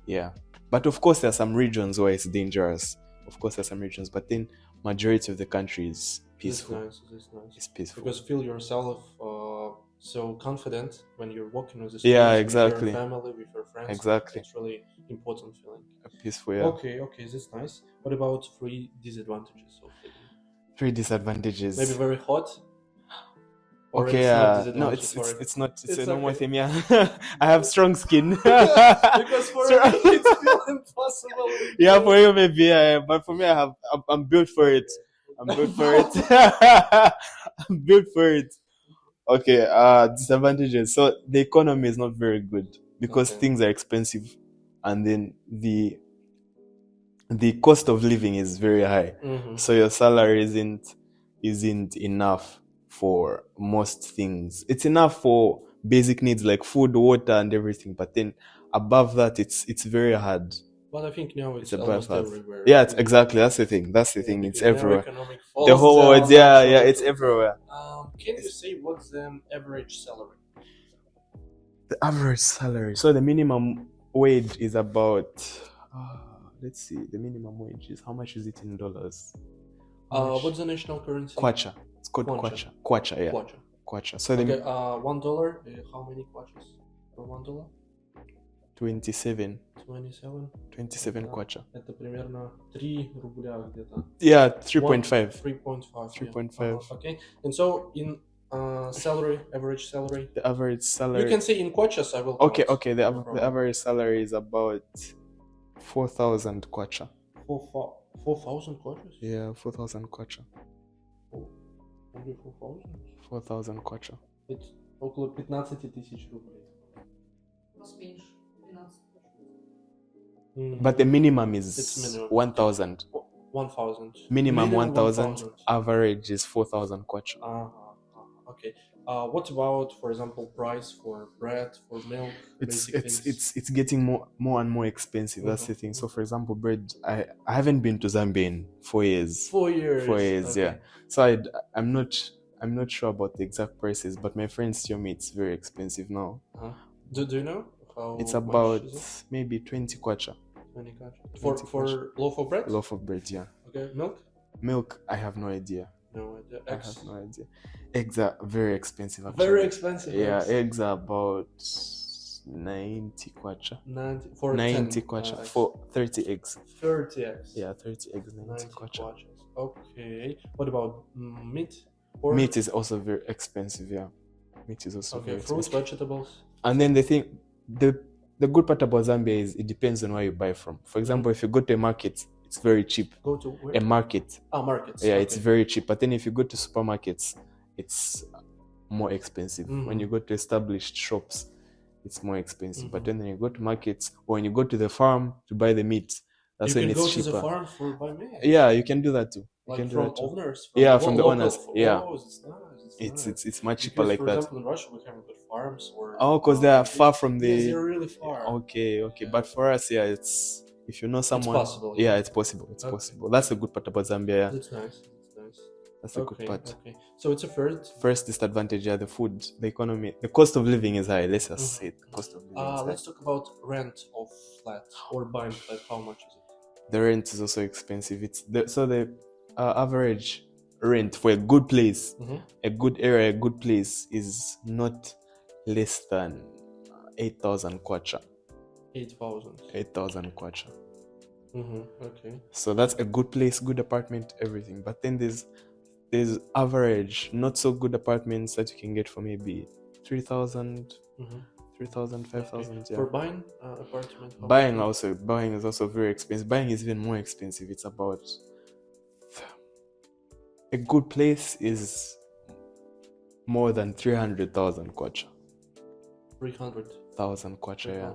Yeah. But of course, there are some regions where it's dangerous. Of course, there are some regions, but then majority of the country is peaceful. It's nice. It's peaceful. Because feel yourself so confident when you're walking on the streets. Yeah, exactly. With your family, with your friends. Exactly. It's really important feeling. Peaceful, yeah. Okay, that's nice. What about 3 disadvantages of living? 3 disadvantages. Maybe very hot. Or Okay, no, it's not. It's a normal okay. thing. Yeah, I have strong skin. Because for me, it's still impossible. Yeah, for you maybe, yeah, but for me, I'm built for it. I'm built for it. I'm built for it. Okay, disadvantages. So the economy is not very good because things are expensive, and then the cost of living is very high. So your salary isn't enough for most things. It's enough for basic needs like food, water, and everything, but then above that, it's very hard. But I think now it's It's almost above everywhere. Yeah, exactly. That's the thing. It's everywhere. The whole world, yeah, it's everywhere. Can you say what's the average salary? The average salary. So the minimum wage is about. Let's see. The minimum wage is how much is it in dollars? What's the national currency? Kwacha. It's called kwacha. Kwacha, yeah. Kwacha. So $1. How many kwachas for $1? 27. 27 kwacha. Это примерно 3 рубля где-то. Yeah, 3.5. 3.5. 3.5. Okay. And so in salary, average salary. The average salary. You can say in kwachas. I will. Okay. The average salary is about 4,000 kwacha. 4,000 kwachas? Yeah, 4,000 kwacha. Only 4,000? 4,000 kwacha. Это около 15 тысяч рублей. Меньше. 12. But the minimum is 1,000. 1,000. Minimum 1,000. Average is 4,000 kwacha. Okay. What about, for example, price for bread, for milk? It's getting more and more expensive. That's the thing. So, for example, bread. I haven't been to Zambia in 4 years. 4 years. 4 years, okay. Yeah. So I'm not sure about the exact prices, but my friends tell me it's very expensive now. Do you know how? It's about maybe 20 kwacha. 20 kwacha. For loaf of bread? Loaf of bread, yeah. Okay. Milk? Milk, I have no idea. No idea. I have no idea. Eggs are very expensive. Actually. Very expensive. Yeah, eggs are about 90 kwacha. 90 kwacha for 30 eggs. 30 eggs. Yeah, 30 eggs, 90 kwacha. Okay. What about meat? Meat is also very expensive. Yeah, meat is also very fruits, expensive. vegetables. And then the good part about Zambia is it depends on where you buy from. For example, if you go to a market, it's very cheap. Go to where? A market. Markets. Yeah, it's very cheap. But then if you go to supermarkets, it's more expensive. When you go to established shops, it's more expensive. But then when you go to markets or when you go to the farm to buy the meat, that's when it's cheaper. You can go to the farm for buy meat? Yeah, you can do that too. Like from owners? From the owners. Yeah. It's much cheaper like that. For example, in Russia, we have good farms. Because they are far from the... Yes, they're really far. Okay. But for us, yeah, if you know someone, it's possible. Yeah, it's possible. It's possible. That's the good part about Zambia. Yeah. That's nice. That's the good part. Okay. So it's a first disadvantage. Yeah, the food, the economy, the cost of living is high. Let's just say the cost of living is high. Let's talk about rent of flat or buying flat. How much is it? The rent is also expensive. The average rent for a good place, a good area, a good place is not less than 8,000 kwacha. 8,000 kwacha. Okay. So that's a good place, good apartment, everything. But then there's average, not so good apartments that you can get for maybe 3,000, 3,000, 5,000. Okay. Yeah. For buying apartment? Buying is also very expensive. Buying is even more expensive. It's about, a good place is more than 300,000 kwacha. 300,000 kwacha, yeah.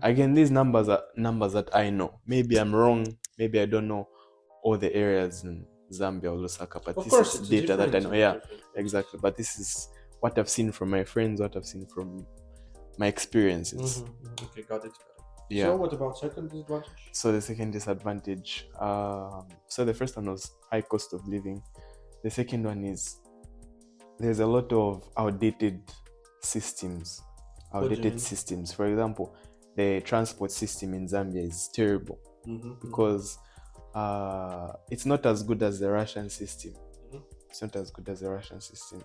Again, these numbers are numbers that I know. Maybe I'm wrong. Maybe I don't know all the areas in Zambia or Lusaka, but this is data that I know. Yeah, exactly. But this is what I've seen from my friends, what I've seen from my experiences. Okay, got it. Yeah. So what about second disadvantage? So the second disadvantage, so the first one was high cost of living. The second one is there's a lot of outdated systems. For example, the transport system in Zambia is terrible because it's not as good as the Russian system. It's not as good as the Russian system.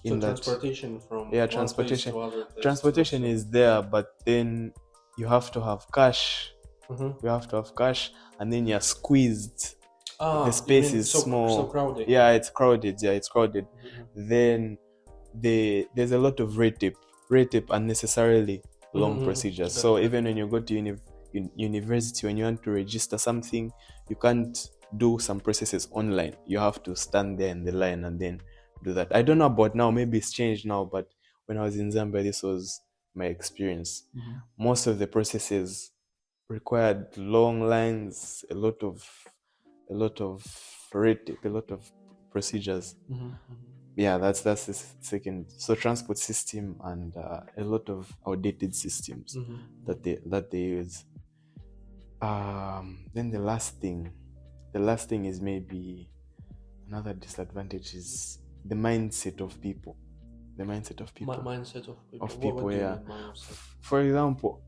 So transportation from transportation. one place to other place. Transportation is there, but then you have to have cash. You have to have cash, and then you're squeezed. The space is small. So crowded. Yeah, it's crowded. Then there's a lot of red tape, unnecessarily long procedures. So even when you go to university, when you want to register something, you can't do some processes online. You have to stand there in the line and then do that. I don't know about now, maybe it's changed now, but when I was in Zambia, this was my experience. Most of the processes required long lines, a lot of red tape, a lot of procedures. Yeah, that's the second. So transport system and a lot of outdated systems that they use. Then the last thing is maybe another disadvantage is the mindset of people. Mindset of people. Yeah. For example,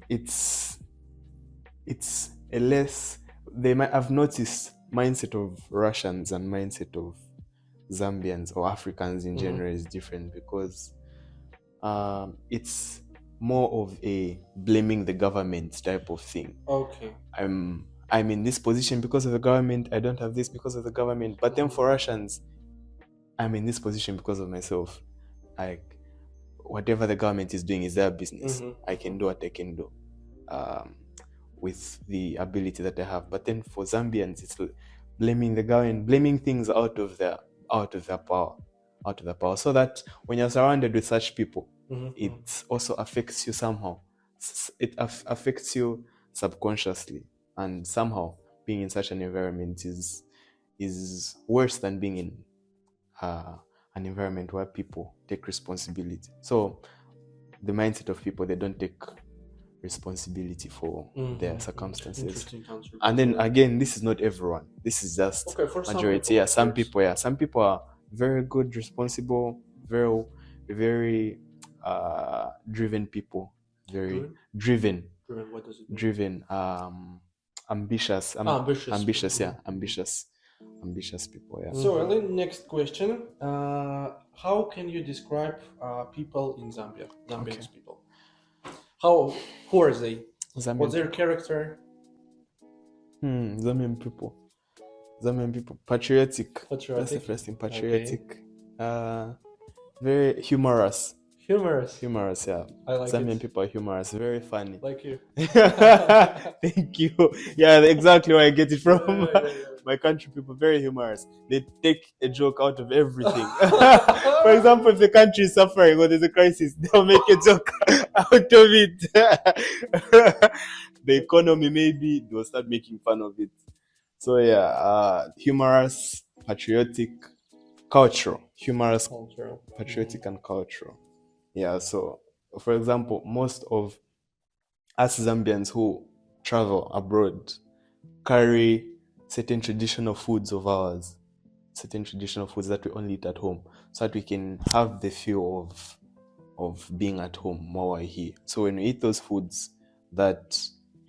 it's a less. I've noticed mindset of Russians and mindset of Zambians or Africans in general is different because it's more of a blaming the government type of thing. Okay. I'm in this position because of the government. I don't have this because of the government. But then for Russians, I'm in this position because of myself. Like whatever the government is doing is their business. I can do what I can do. With the ability that I have. But then for Zambians, it's blaming the government, blaming things out of their power. So that when you're surrounded with such people, it also affects you somehow. It affects you subconsciously, and somehow being in such an environment is worse than being in an environment where people take responsibility. So the mindset of people, they don't take responsibility for their circumstances. And then again, this is not everyone. This is just majority. Some people are very good, responsible, very driven people. Very driven. What does it mean? Driven. Ambitious. Ambitious people. Yeah. So, and then next question: how can you describe people in Zambia? Zambian people. Who are they? What's their character? Zambian people. Patriotic. That's the first thing. Patriotic. Very humorous. Humorous, yeah. I like Zambian people are humorous, very funny. Like you. Thank you. Yeah, exactly where I get it from. Yeah. My country people, very humorous. They take a joke out of everything. For example, if the country is suffering or there's a crisis, they'll make a joke out of it. The economy, maybe, they'll start making fun of it. So yeah, humorous, patriotic, cultural. Humorous, patriotic, and cultural. Yeah, so for example, most of us Zambians who travel abroad carry certain traditional foods of ours, certain traditional foods that we only eat at home, so that we can have the feel of being at home while we're here. So when we eat those foods, that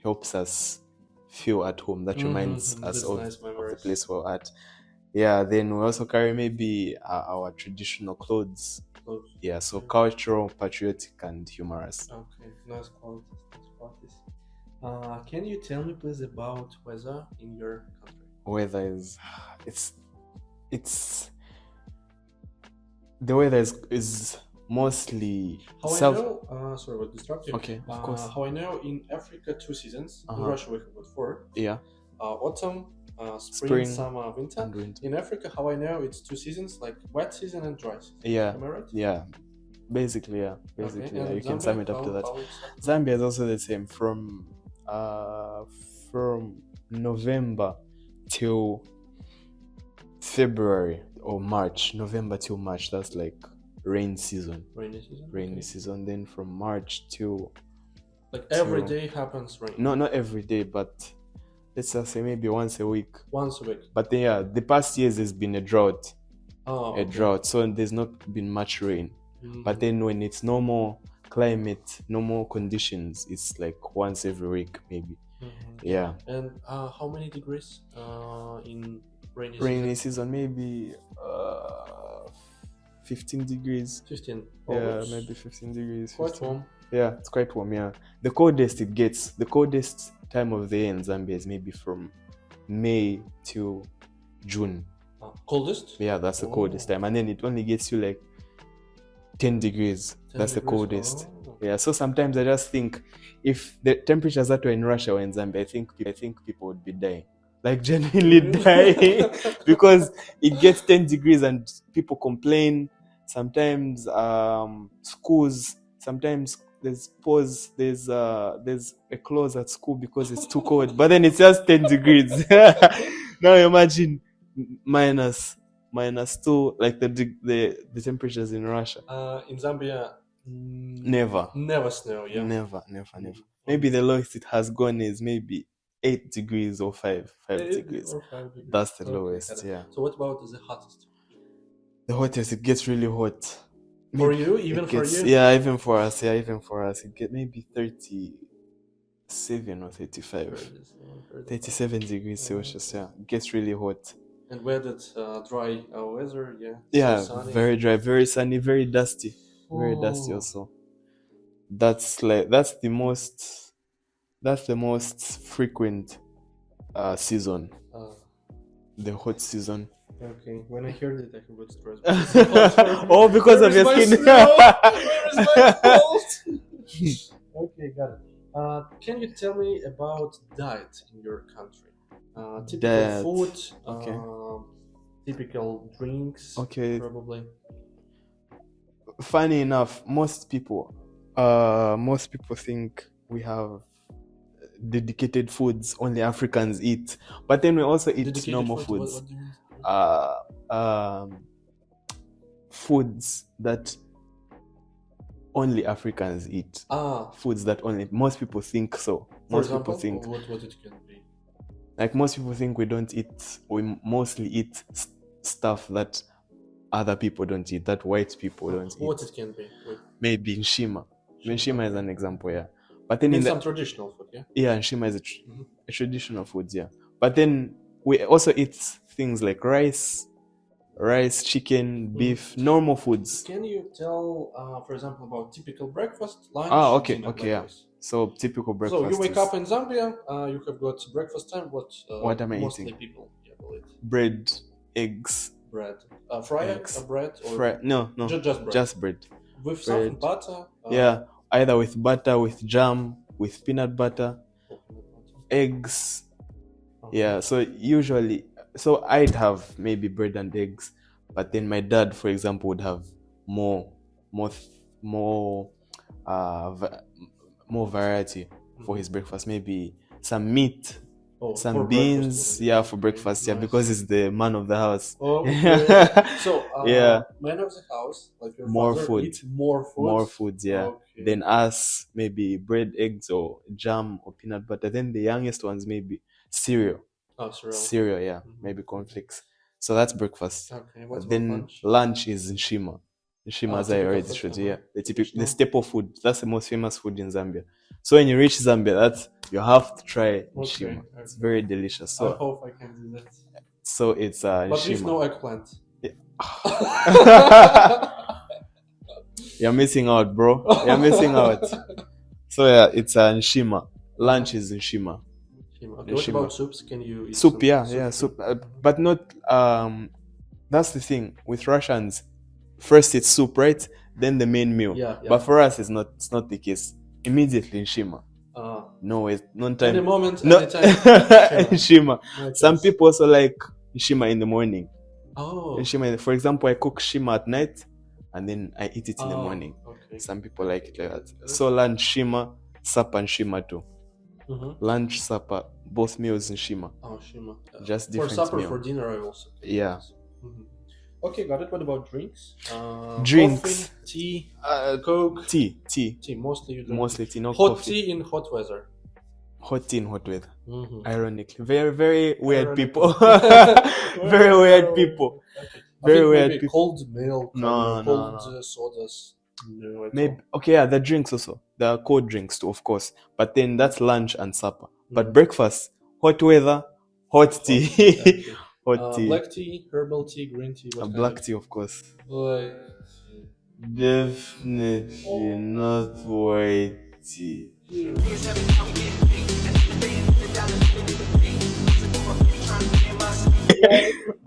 helps us feel at home. That reminds us of the place we're at. Yeah, then we also carry maybe our traditional clothes. Yeah, so cultural, patriotic, and humorous. Okay, nice qualities. Can you tell me please about weather in your country? Weather the weather is mostly sorry what disrupted. Okay, of course. How I know, in Africa 2 seasons. In Russia we have got 4. Yeah. Autumn, spring, summer, winter. And winter. In Africa, how I know, it's 2 seasons, like wet season and dry season. Yeah. Am I right? Yeah. Basically, yeah. Basically, okay. You can sum it up to that. Zambia is also the same from November till February or March. November till March, that's like rainy season. Rainy season. Then from March till every day happens rain. No, not every day, but let's just say maybe once a week. Once a week. But then, yeah, the past years there's been a drought. A drought, so there's not been much rain. But then when it's normal climate, normal conditions, it's like once every week maybe. Yeah. And how many degrees in rainy season? Maybe 15 degrees. 15. Yeah, maybe 15 degrees. Quite 15. warm. Yeah, it's quite warm. Yeah, the coldest time of the year in Zambia is maybe from May to June. Coldest? Yeah, that's the coldest time, and then it only gets you like 10 degrees. That's the coldest. Yeah, so sometimes I just think if the temperatures that were in Russia or in Zambia, I think people would be dying, like genuinely dying, because it gets 10 degrees and people complain. Sometimes schools, sometimes there's a close at school because it's too cold, but then it's just 10 degrees. Now imagine -2, like the temperatures in Russia. In Zambia, never snow. Yeah, never. Maybe the lowest it has gone is maybe 8 degrees or 5 degrees. That's the lowest. Yeah. So what about the hottest? The hottest, it gets really hot. For you, even for you? Yeah, even for us. It gets maybe 37 or 35. 37 degrees Celsius. Yeah, it gets really hot. And where that dry weather, yeah, so very dry, very sunny, very dusty, very dusty also. That's the most frequent season, the hot season. Okay, when I heard it, I got stressed. Oh, because of your skin. Where is my cold? Okay, got it. Can you tell me about diet in your country? Typical food, typical drinks, probably. Funny enough, most people think we have dedicated foods only Africans eat, but then we also eat dedicated normal foods. What do you mean? Foods that only Africans eat. Foods that only most people think so. Most people think. What it can be? Like most people think we mostly eat stuff that other people don't eat, that white people don't eat. What it can be? Maybe nshima. Nshima is an example, yeah. But then some traditional food, yeah? Yeah, nshima is a traditional food, yeah. But then we also eat things like rice, chicken, beef, normal foods. Can you tell, for example, about typical breakfast, lunch? Okay, yeah. So typical breakfast. So you wake up in Zambia, you have got breakfast time. What am I eating? People will eat? Bread, eggs. Bread. Fried bread or no. Just bread. Just bread. With some butter. Yeah, either with butter, with jam, with peanut butter, eggs. Yeah. So usually, I'd have maybe bread and eggs, but then my dad, for example, would have more variety for his breakfast. Maybe some meat, Oh, some for beans, breakfast, for breakfast, nice. because it's the man of the house. Oh, okay. So, Yeah. man of the house, like your More father, food. eats more food. More food, yeah. Okay. Then us, maybe bread, eggs, or jam or peanut butter. Then the youngest ones, maybe cereal. Oh, cereal. Cereal, yeah. Maybe cornflakes. So that's breakfast. Okay. What's But then lunch? lunch is nshima. Nshima, as I typical already food, showed you, yeah. The Traditional. staple food. That's the most famous food in Zambia. So when you reach Zambia, you have to try nshima. Okay. It's very delicious. I So hope I can do that. so it's But with nshima. no eggplant. You're missing out, bro. You're missing out. So yeah, it's nshima. Lunch is nshima. Okay, what about soups? Can you eat Soup? Yeah, soup. But not. That's the thing with Russians. First it's soup, right? Then the main meal. Yeah. But for us, it's not the case. Immediately nshima. No, it's no time. Any moment, No. anytime. Nshima. Okay. Some people also like nshima in the morning. Oh. Nshima, for example, I cook shima at night, and then I eat it in the morning. Okay. Some people like it like that. So lunch shima, supper nshima too. Lunch, supper, both meals nshima. Oh, shima. Just different for supper, meal. for dinner, I also. Yeah. Okay, got it. What about drinks? Drinks. Coffee, tea, Coke. Tea. Tea. Mostly you drink. Mostly tea, not hot coffee. tea in hot weather. Hot tea in hot weather. Ironically, very weird Ironically. people. Very weird people. Okay. Very I think weird maybe people. Cold milk. No. Cold sodas. No, at Maybe all. okay, yeah, the drinks also. The cold drinks too, of course. But then that's lunch and supper. But breakfast, hot weather, hot tea. Okay. Hot tea. Black tea, herbal tea, green tea. What Black kind tea, of course. Black Definitely not white tea.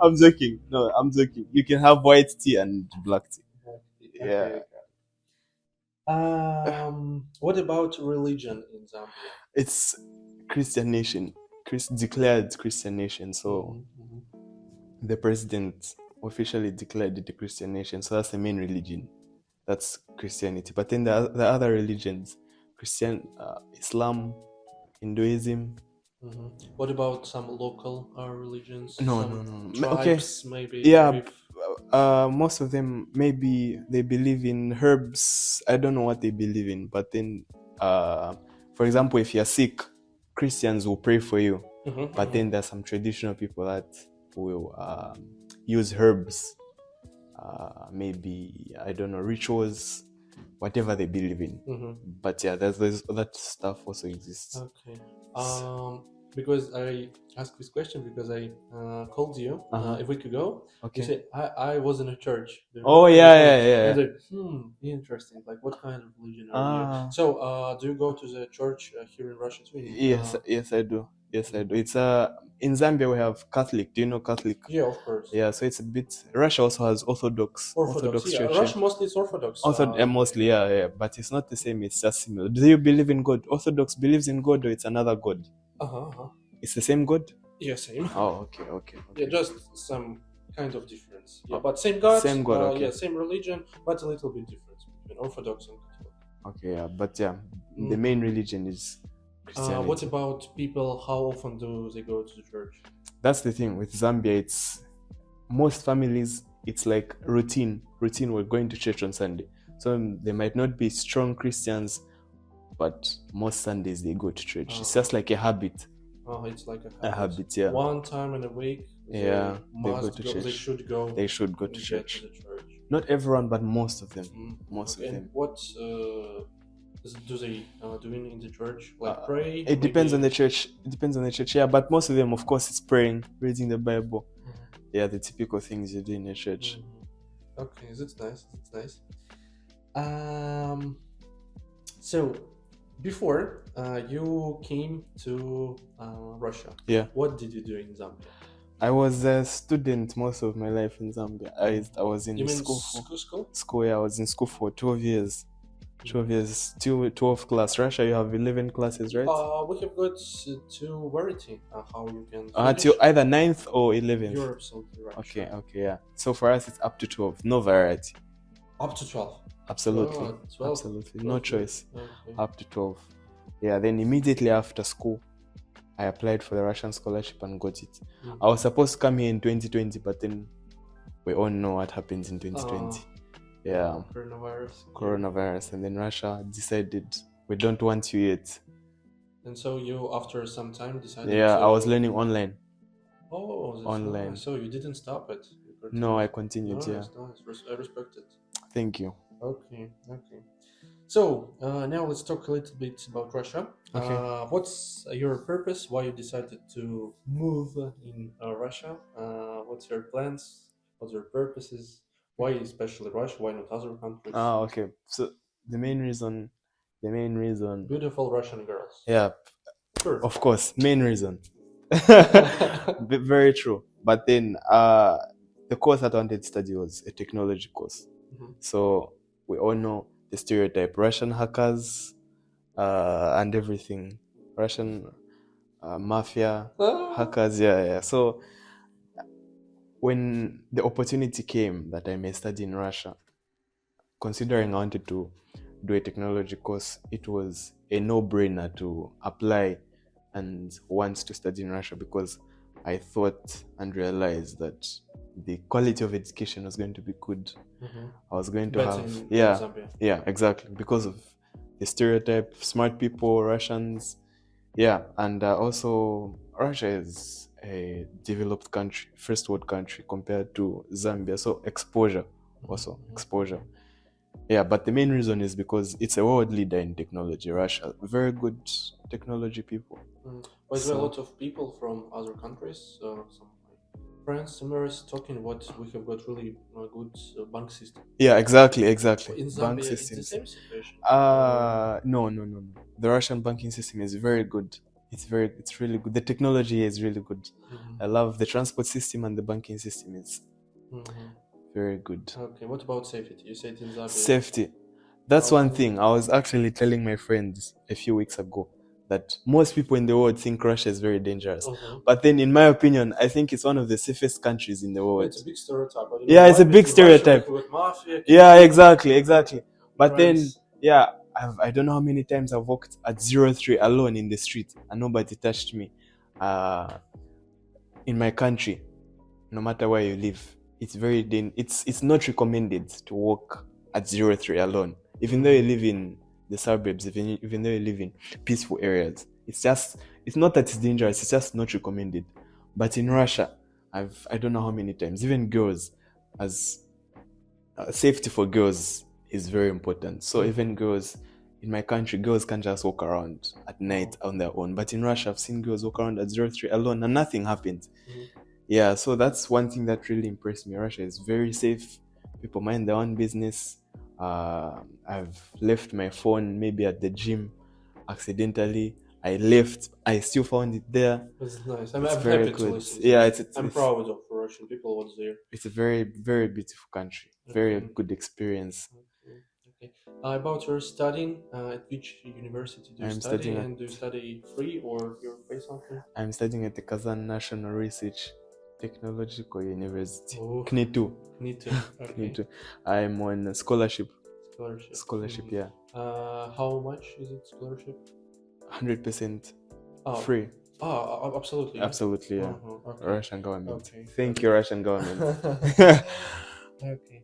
I'm joking. No, I'm joking. You can have white tea and black tea. Yeah. What about religion in Zambia? It's Christian nation. Declared Christian nation. So the president officially declared it a Christian nation. So that's the main religion. That's Christianity. But then the other religions, Islam, Hinduism. What about some local religions? No. Tribes, maybe. Yeah, most of them, maybe they believe in herbs. I don't know what they believe in. But then, for example, if you're sick, Christians will pray for you. But then there's some traditional people that will use herbs. Maybe, I don't know, rituals, whatever they believe in. But yeah, there's that stuff also exists. Okay. Because I asked this question because I called you a week ago. Okay. You said I was in a church. Oh yeah. And like, interesting. Like, what kind of religion are you? So, do you go to the church here in Russia too? Yes, I do. Yes, I do. It's in Zambia we have Catholic. Do you know Catholic? Yeah, of course. Yeah, so it's a bit. Russia also has Orthodox Yeah. church. Russia mostly is Orthodox. Mostly, yeah. But it's not the same. It's just similar. Do you believe in God? Orthodox believes in God, or it's another God? It's the same God? Yeah, same. Oh, okay. Yeah, just some kind of difference. Yeah, but same God. Same God. Okay. Yeah, same religion, but a little bit difference between Orthodox and Catholic. Okay, yeah, but yeah, the main religion is Christianity. What about people? How often do they go to the church? That's the thing with Zambia. It's most families. It's like routine. We're going to church on Sunday. So they might not be strong Christians, but most Sundays they go to church. It's just like a habit. Oh, it's like a habit. Yeah. One time in a week. They go to church. They should go to church. Not everyone, but most of them. Most of them. What do they do in the church? Like pray? It depends on the church. Yeah, but most of them, of course, it's praying, reading the Bible. Yeah, the typical things you do in a church. Okay, that's nice. So before you came to Russia, what did you do in Zambia? I was a student most of my life in Zambia. I was in school. School, yeah. I was in school for 12 years. 12 class. Russia, you have 11 classes, right? We have got two variety. How you can till either 9th or 11th. You're absolutely right. Okay, yeah. So for us, it's up to 12. No variety. Up to 12. Absolutely. 12. Absolutely. No choice. Okay. Up to 12. Yeah, then immediately after school, I applied for the Russian scholarship and got it. I was supposed to come here in 2020, but then we all know what happens in 2020. Yeah. Coronavirus. And then Russia decided, we don't want you yet. And so you, after some time, decided Yeah, I was learning online. Oh, that's online. Nice. So you didn't stop it? No, I continued, nice. I respect it. Thank you. Okay. So now let's talk a little bit about Russia. Okay. What's your purpose? Why you decided to move in Russia? What's your plans? What's your purposes? Why especially Russia? Why not other countries? Okay. So the main reason. Beautiful Russian girls. Yeah. Sure. Of course, main reason. Very true. But then the course that I wanted to study was a technology course. So we all know the stereotype: Russian hackers and everything. Russian mafia hackers. Yeah. So when the opportunity came that I may study in Russia, considering I wanted to do a technology course, it was a no-brainer to apply and want to study in Russia, because I thought and realized that the quality of education was going to be good. I was going to have Zambia. Yeah, exactly, because of the stereotype, smart people, Russians. Yeah, and also Russia is a developed country, first world country compared to Zambia, so exposure. Yeah, but the main reason is because it's a world leader in technology. Russia, very good technology people. But there are a lot of people from other countries, some friends, similar, talking what we have got really good bank system. Yeah, exactly. In Zambia, bank it's the same situation. No. The Russian banking system is very good. It's really good. The technology is really good. I love the transport system, and the banking system is very good. Okay, what about safety? You said in Zambia. Safety. That's one thing. I was actually telling my friends a few weeks ago that most people in the world think Russia is very dangerous. But then, in my opinion, I think it's one of the safest countries in the world. It's a big stereotype. Yeah, it's a big stereotype. Mafia, yeah, exactly. But then, yeah, I don't know how many times I've walked at 03 alone in the street and nobody touched me. In my country, no matter where you live, it's it's not recommended to walk at 03 alone. Even though you live in the suburbs, even though you live in peaceful areas, it's not that it's dangerous, it's just not recommended. But in Russia, I don't know how many times, even girls, as safety for girls is very important. So even girls in my country, girls can't just walk around at night on their own. But in Russia, I've seen girls walk around at 03 alone and nothing happened. Yeah, so that's one thing that really impressed me. Russia is very safe. People mind their own business. I've left my phone maybe at the gym accidentally. I still found it there. That's nice. I'm very happy good. to listen. Yeah, I'm proud of Russian people what's there. It's a very, very beautiful country. Very good experience. Okay. About your studying, at which university do you study? And do you study free or you pay something? I'm studying at the Kazan National Research Technological University. KNITU. Okay. I'm on scholarship. Yeah. How much is it scholarship? 100% free. Absolutely. Absolutely, yeah. Okay. Russian government. Okay. Thank you, Russian government. Okay.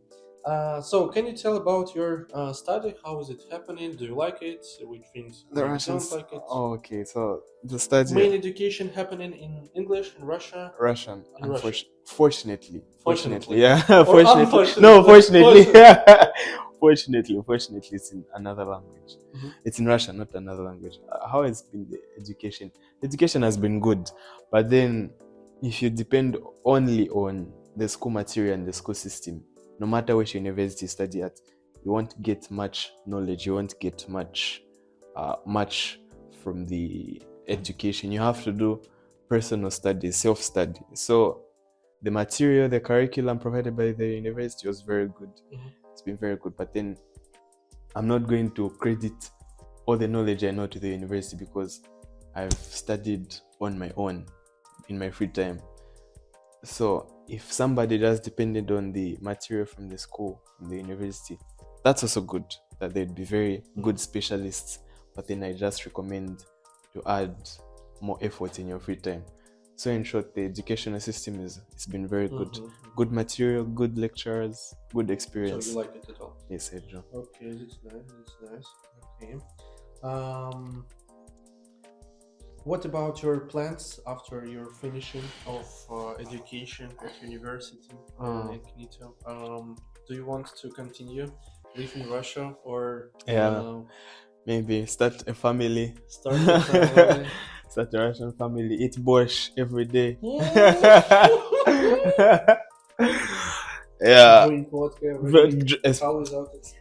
So can you tell about your study? How is it happening? Do you like it? Which things the you Russians don't like it? Okay, so the study main education happening in English in Russia? Russian. Fortunately. Yeah. Unfortunately. No, fortunately. Fortunately, it's in another language. It's in Russian, not another language. How has been the education? The education has been good, but then if you depend only on the school material and the school system, no matter which university you study at, you won't get much knowledge. You won't get much from the education. You have to do personal studies, self-study. So the material, the curriculum provided by the university was very good. It's been very good. But then I'm not going to credit all the knowledge I know to the university, because I've studied on my own in my free time. So if somebody just depended on the material from the school, from the university, that's also good, that they'd be very good specialists. But then I just recommend to add more effort in your free time. So in short, the educational system it's been very good. Good material, good lecturers, good experience. So you like it at all? Yes, I do. Okay, that's nice. Okay. What about your plans after your finishing of education at university in Knito? Do you want to continue live in Russia or maybe start a family? Start a family. Start a Russian family. Eat borscht every day. Yeah. Drink vodka every day.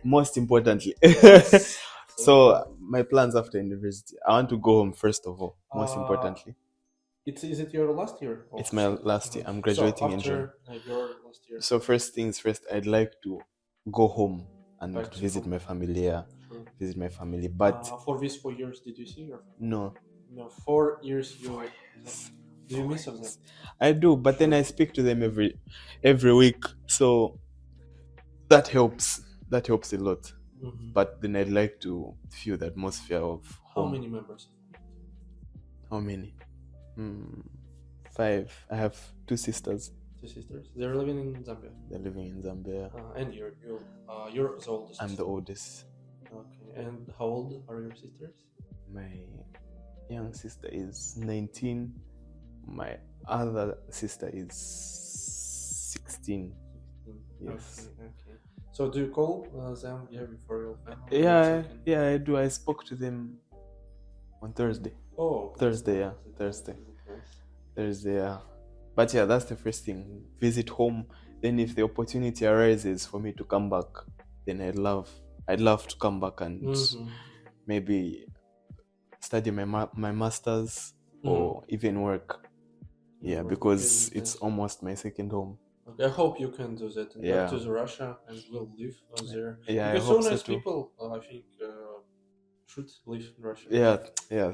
Most importantly. Yes. So my plans after university, I want to go home first of all. Most importantly. Is it your last year? It's my last year. I'm graduating in June. Your last year. So first things first, I'd like to go home and visit my family. Yeah, visit my family. But for these 4 years, did you see your family? No. 4 years. Do you miss them? I do, but then I speak to them every week, so that helps. That helps a lot. But then I'd like to feel the atmosphere of home. How many members? How many? 5. I have 2 sisters. 2 sisters. They're living in Zambia. They're living in Zambia. And you're the oldest. I'm the oldest. Okay. And how old are your sisters? My young sister is 19. My other sister is 16. Yes. Okay. So do you call them before your family? Yeah, I do. I spoke to them on Thursday. Oh. Thursday. Yeah. But yeah, that's the first thing. Visit home. Then if the opportunity arises for me to come back, then I'd love to come back and maybe study my masters or even work. Yeah, because it's almost my second home. Okay, I hope you can do that and back to Russia and will live there. Yeah, because I hope so nice so too. People, I think, should live in Russia. Yeah,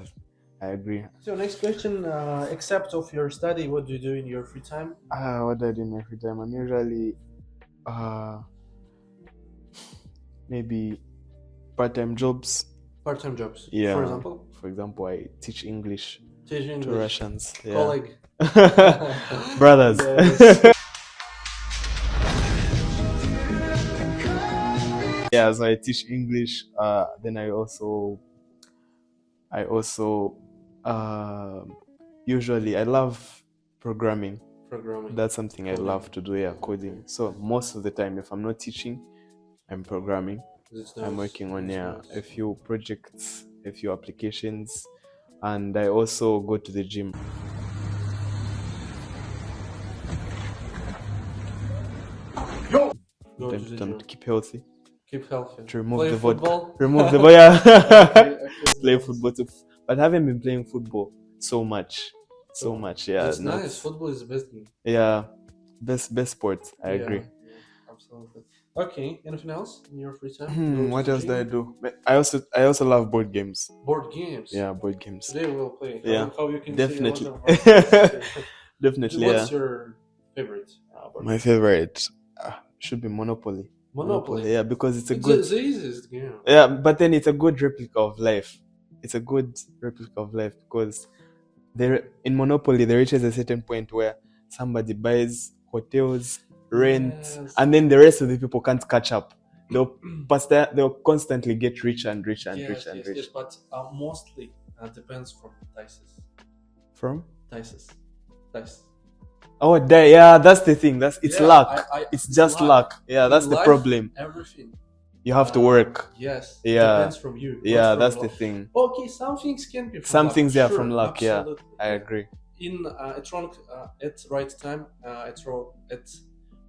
I agree. So next question, except of your study, what do you do in your free time? What do I do in my free time? I'm usually maybe part-time jobs. Part-time jobs? Yeah. For example? I teach English to Russians. Yeah. Colleague. Brothers. Yes. Yeah, so I teach English. Then I also usually I love programming. That's something I love to do. Yeah, coding. So most of the time, if I'm not teaching, I'm programming. I'm working on a few projects, a few applications, and I also go to the gym. To keep healthy. To remove the vodka. Remove the vodka. Play football too. But I haven't been playing football so much. Yeah. It's nice. Football is the best thing. Yeah. Best sport. I agree. Yeah, absolutely. Okay. Anything else in your free time? What else do I do? I also love board games. Board games? Yeah, board games. Today we'll play. Yeah. How you can definitely. Definitely. What's your favorite? My favorite should be Monopoly. Monopoly. Yeah, because it's the easiest game. Yeah, but then it's a good replica of life. Because in Monopoly there reaches a certain point where somebody buys hotels, rent, and then the rest of the people can't catch up. They'll constantly get richer and richer and richer and richer. Yes, but mostly depends from dices. From? Dice. Oh, yeah, that's the thing. It's luck. It's just luck. Yeah, that's the problem. Everything. You have to work. Yes. Yeah. Depends from you. Yeah, that's the thing. Okay, some things can be from some luck. Things, sure, from luck. Absolutely. Yeah, I agree. It's wrong at right time. It's wrong at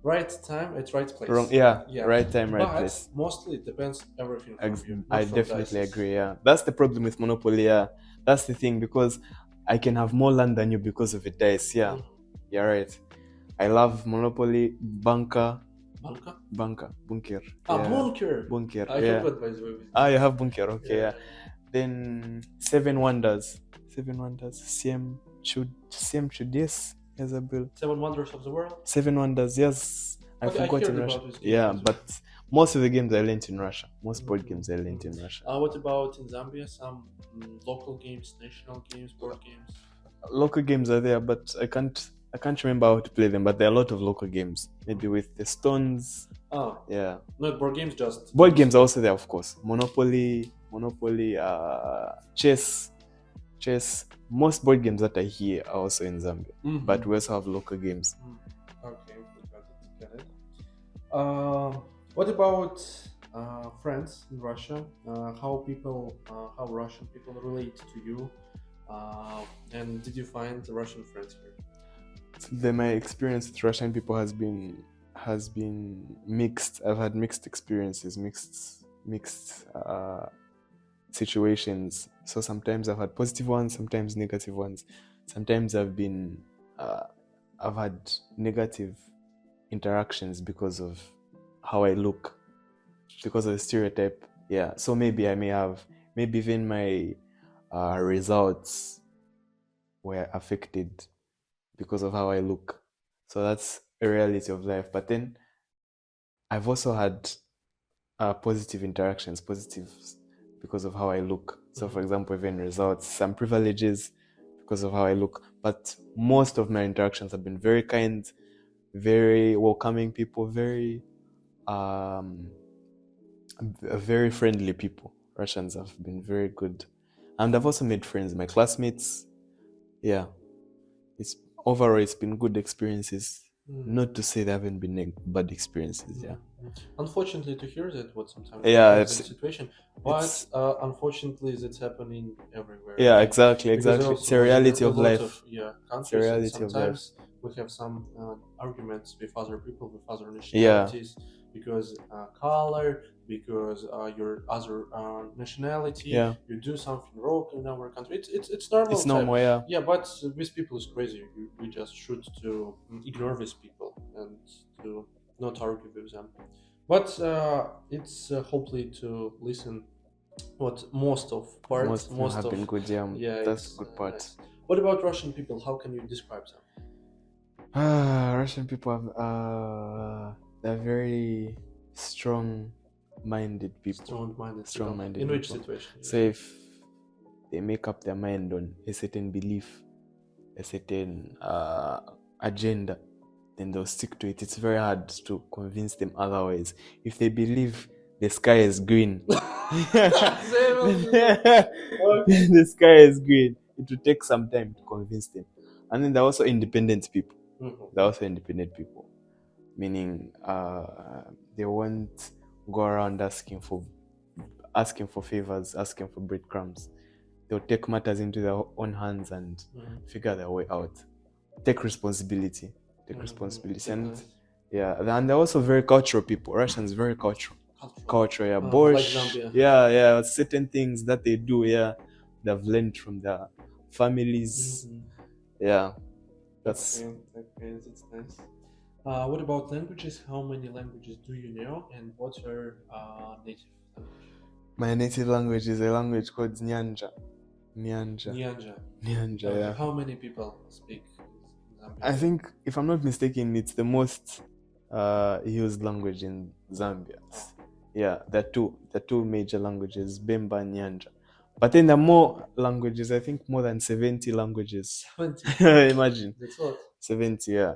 right time at right place. Wrong. Yeah. Right time, right place. Mostly it depends everything from you. I definitely agree. Yeah, that's the problem with Monopoly. Yeah, that's the thing, because I can have more land than you because of a dice. Yeah. You're right. I love Monopoly, Bunker. Bunker. Bunker. Bunker. I forgot, by the way. You have Bunker. Okay. Yeah. Then Seven Wonders. Siem Chud. Yes, Isabel. 7 Wonders of the World. 7 Wonders. Yes. I forgot in Russian. Yeah, but most of the games I learned in Russia. Most board games I learned in Russia. What about in Zambia? Some local games, national games, board games? Local games are there, but I can't remember how to play them. But there are a lot of local games. Maybe with the stones. Oh. Yeah. Not board games, just... Board games are also there, of course. Monopoly, chess. Most board games that are here are also in Zambia. Mm-hmm. But we also have local games. Okay, got it. What about friends in Russia? How Russian people relate to you? And did you find Russian friends here? My experience with Russian people has been mixed. I've had mixed experiences, mixed situations. So sometimes I've had positive ones, sometimes negative ones. Sometimes I've had negative interactions because of how I look, because of the stereotype. Yeah. So maybe even my results were affected because of how I look. So that's a reality of life. But then I've also had positive interactions, positives because of how I look. So for example, even results, some privileges because of how I look. But most of my interactions have been very kind, very welcoming people, very friendly people. Russians have been very good. And I've also made friends, my classmates. Yeah. Overall, it's been good experiences. Not to say there haven't been bad experiences, yeah. Unfortunately, to hear that, what sometimes it's a situation, but unfortunately, it's happening everywhere. Yeah, exactly. It's a reality of life. Countries. It's a reality of life. Sometimes we have some arguments with other people, with other nationalities, because color, because your other nationality, you do something wrong in our country. It's normal. It's normal, yeah. Yeah, but with people is crazy. We just should to ignore these people and to not argue with them. But it's hopefully to listen what most have been good. Yeah, that's the good part. Nice. What about Russian people? How can you describe them? Russian people they're very strong-minded people. Strong-minded. In which situation? So if they make up their mind on a certain belief, a certain agenda, then they'll stick to it. It's very hard to convince them otherwise. If they believe the sky is green, the sky is green, it will take some time to convince them. And then they're also independent people. Meaning they won't go around asking for favors, asking for breadcrumbs. They'll take matters into their own hands and figure their way out. Take responsibility. And and they're also very cultural people. Russians very cultural. Culture, Borscht. Like certain things that they do, they've learned from their families. That's nice. What about languages? How many languages do you know, and what's your native language? My native language is a language called Nyanja. How many people speak Zambian? I think, if I'm not mistaken, it's the most used language in Zambia. Yeah, there are two major languages, Bemba and Nyanja. But then there are more languages, I think more than 70 languages. 70? Imagine. That's what? 70, yeah.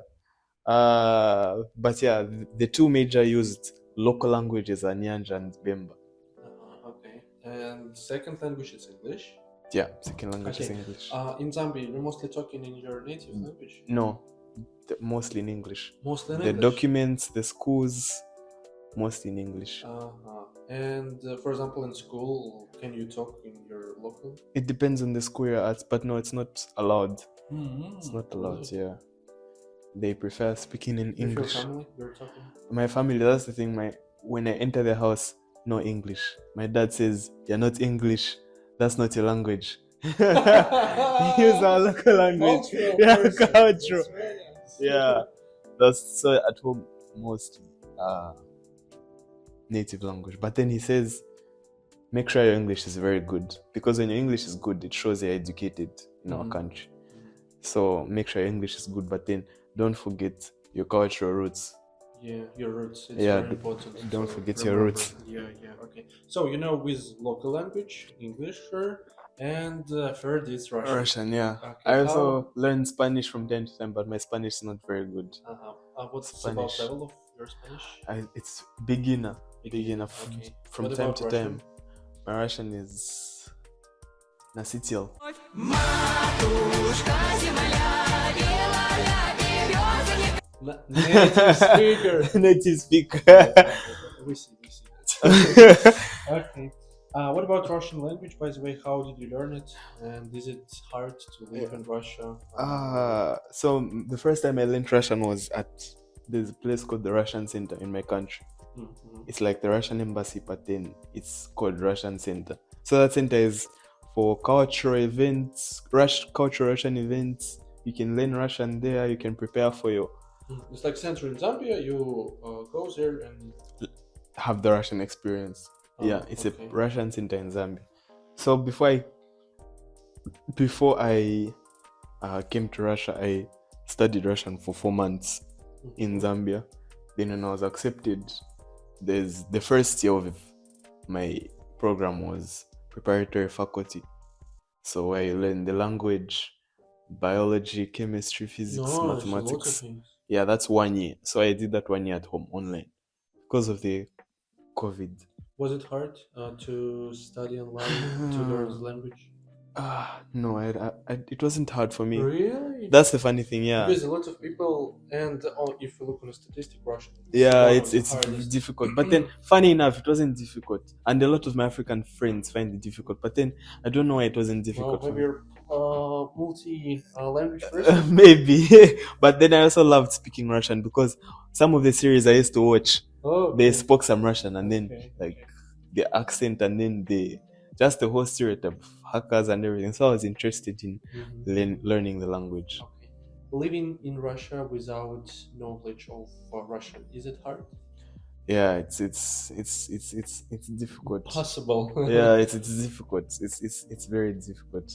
But the two major used local languages are Nyanja and Bemba. Okay. And second language is English? Yeah, second language is English. In Zambia, you're mostly talking in your native language? No, mostly in English. Mostly in English? The documents, the schools, mostly in English. And for example, in school, can you talk in your local? It depends on the school you're at, but no, it's not allowed. Mm-hmm. It's not allowed, yeah. They prefer speaking in English. Your family, you're talking? My family, that's the thing. When I enter the house, no English. My dad says, "You're not English. That's not your language." Use our local language. Cultural. Yeah, that's so at home mostly native language. But then he says, make sure your English is very good, because when your English is good, it shows you're educated in our country. So make sure your English is good, but then don't forget your cultural roots. Yeah, your roots. It's Yeah, very important. don't to forget your remember. roots. Yeah, okay. So, with local language, English, sure, and third is Russian. Russian, yeah. Okay, I also learned Spanish from time to time, but my Spanish is not very good. What's Spanish. about level of your Spanish? It's beginner. Okay. From What time about to Russian? time. My Russian is Nasitil. Native speaker. Native speaker. We see. Okay. What about Russian language, by the way? How did you learn it? And is it hard to live in Russia? So the first time I learned Russian was at there's a place called the Russian Center in my country. Mm-hmm. It's like the Russian embassy, but then it's called Russian Center. So that center is for cultural events, cultural Russian events. You can learn Russian there. You can prepare for your. It's like center in Zambia. You go there and have the Russian experience. It's a Russian center in Zambia. So before I came to Russia, I studied Russian for 4 months in Zambia. Then when I was accepted, there's the first year of my program was preparatory faculty. So I learned the language, biology, chemistry, physics, mathematics. Yeah, that's 1 year. So I did that 1 year at home online because of the COVID. Was it hard to study online to learn the language? No, it wasn't hard for me. Really? That's the funny thing, yeah. Because a lot of people, and if you look on a statistic, Russian. It's difficult. But then, funny enough, it wasn't difficult. And a lot of my African friends find it difficult. But then, I don't know why it wasn't difficult. Maybe you're multi-language person? Maybe. But then I also loved speaking Russian because some of the series I used to watch, they spoke some Russian, and then the accent, and then just the whole stereotype of hackers and everything. So I was interested in learning the language. Okay. Living in Russia without knowledge of Russian, is it hard? Yeah, it's difficult. Possible. Yeah, it's difficult. It's very difficult.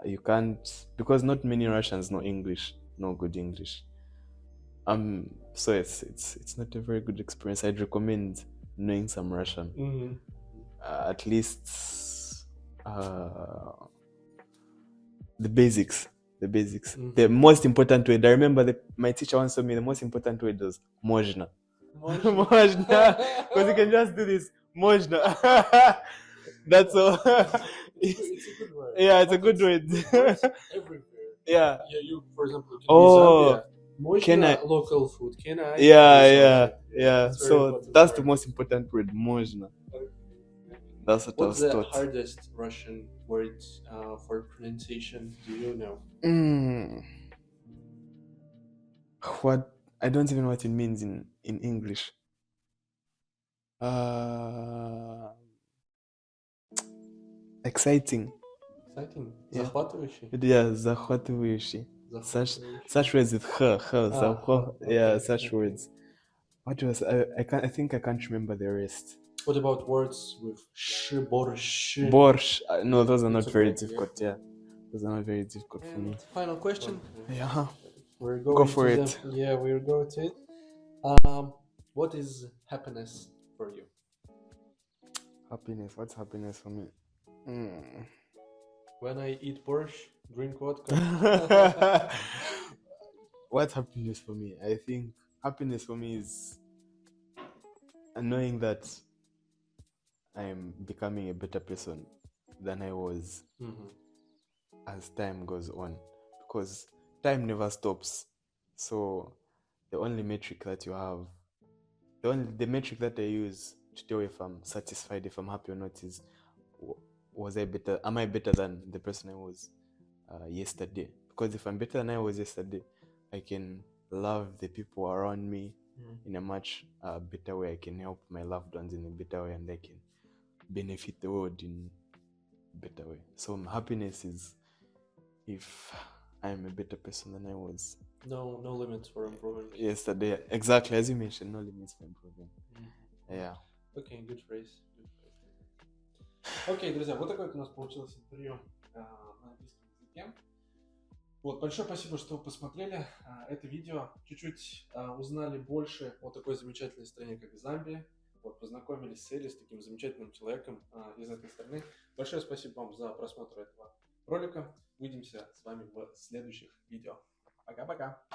You can't, because not many Russians know English, know good English. So it's not a very good experience. I'd recommend knowing some Russian. At least the basics. The most important word. I remember my teacher once told me the most important word was можно. Можно. Because you can just do this. Можно. That's all. It's a good word. Yeah, it's a good word. Everywhere. Yeah. You, for example, can Zambia. Можно local food. Can I? Yeah. So that's the most important word. Можно. That's what I was taught. What's the hardest Russian word for pronunciation? Do you know? What? I don't even know what it means in English. Exciting. Yeah. Захватывающий? Yeah, захватывающий. Such words with her. Such words. What was I think I can't remember the rest. What about words with борщ? Борщ. No, those are not very difficult. Yeah, those are not very difficult for me. Final question. Yeah. We're going Go for it. We'll go to it. What is happiness for you? Happiness. What's happiness for me? When I eat borsch, drink vodka. What's happiness for me? I think happiness for me is knowing that I'm becoming a better person than I was as time goes on, because time never stops. So the only metric that you have, the metric that I use to tell if I'm satisfied, if I'm happy or not, is am I better than the person I was yesterday? Because if I'm better than I was yesterday, I can love the people around me in a much better way. I can help my loved ones in a better way, and I can benefit the world in a better way. So happiness is if I'm a better person than I was. No limits for improvement. Yesterday, exactly as you mentioned, no limits for improvement. Yeah. Okay, good phrase. Окей, друзья, вот такое у нас получилось интервью на английском языке. Вот, большое спасибо, что посмотрели это видео. Чуть-чуть узнали больше о такой замечательной стране, как Замбия. Вот, познакомились с Элли, с таким замечательным человеком из этой страны. Большое спасибо вам за просмотр этого ролика. Увидимся с вами в следующих видео. Пока-пока!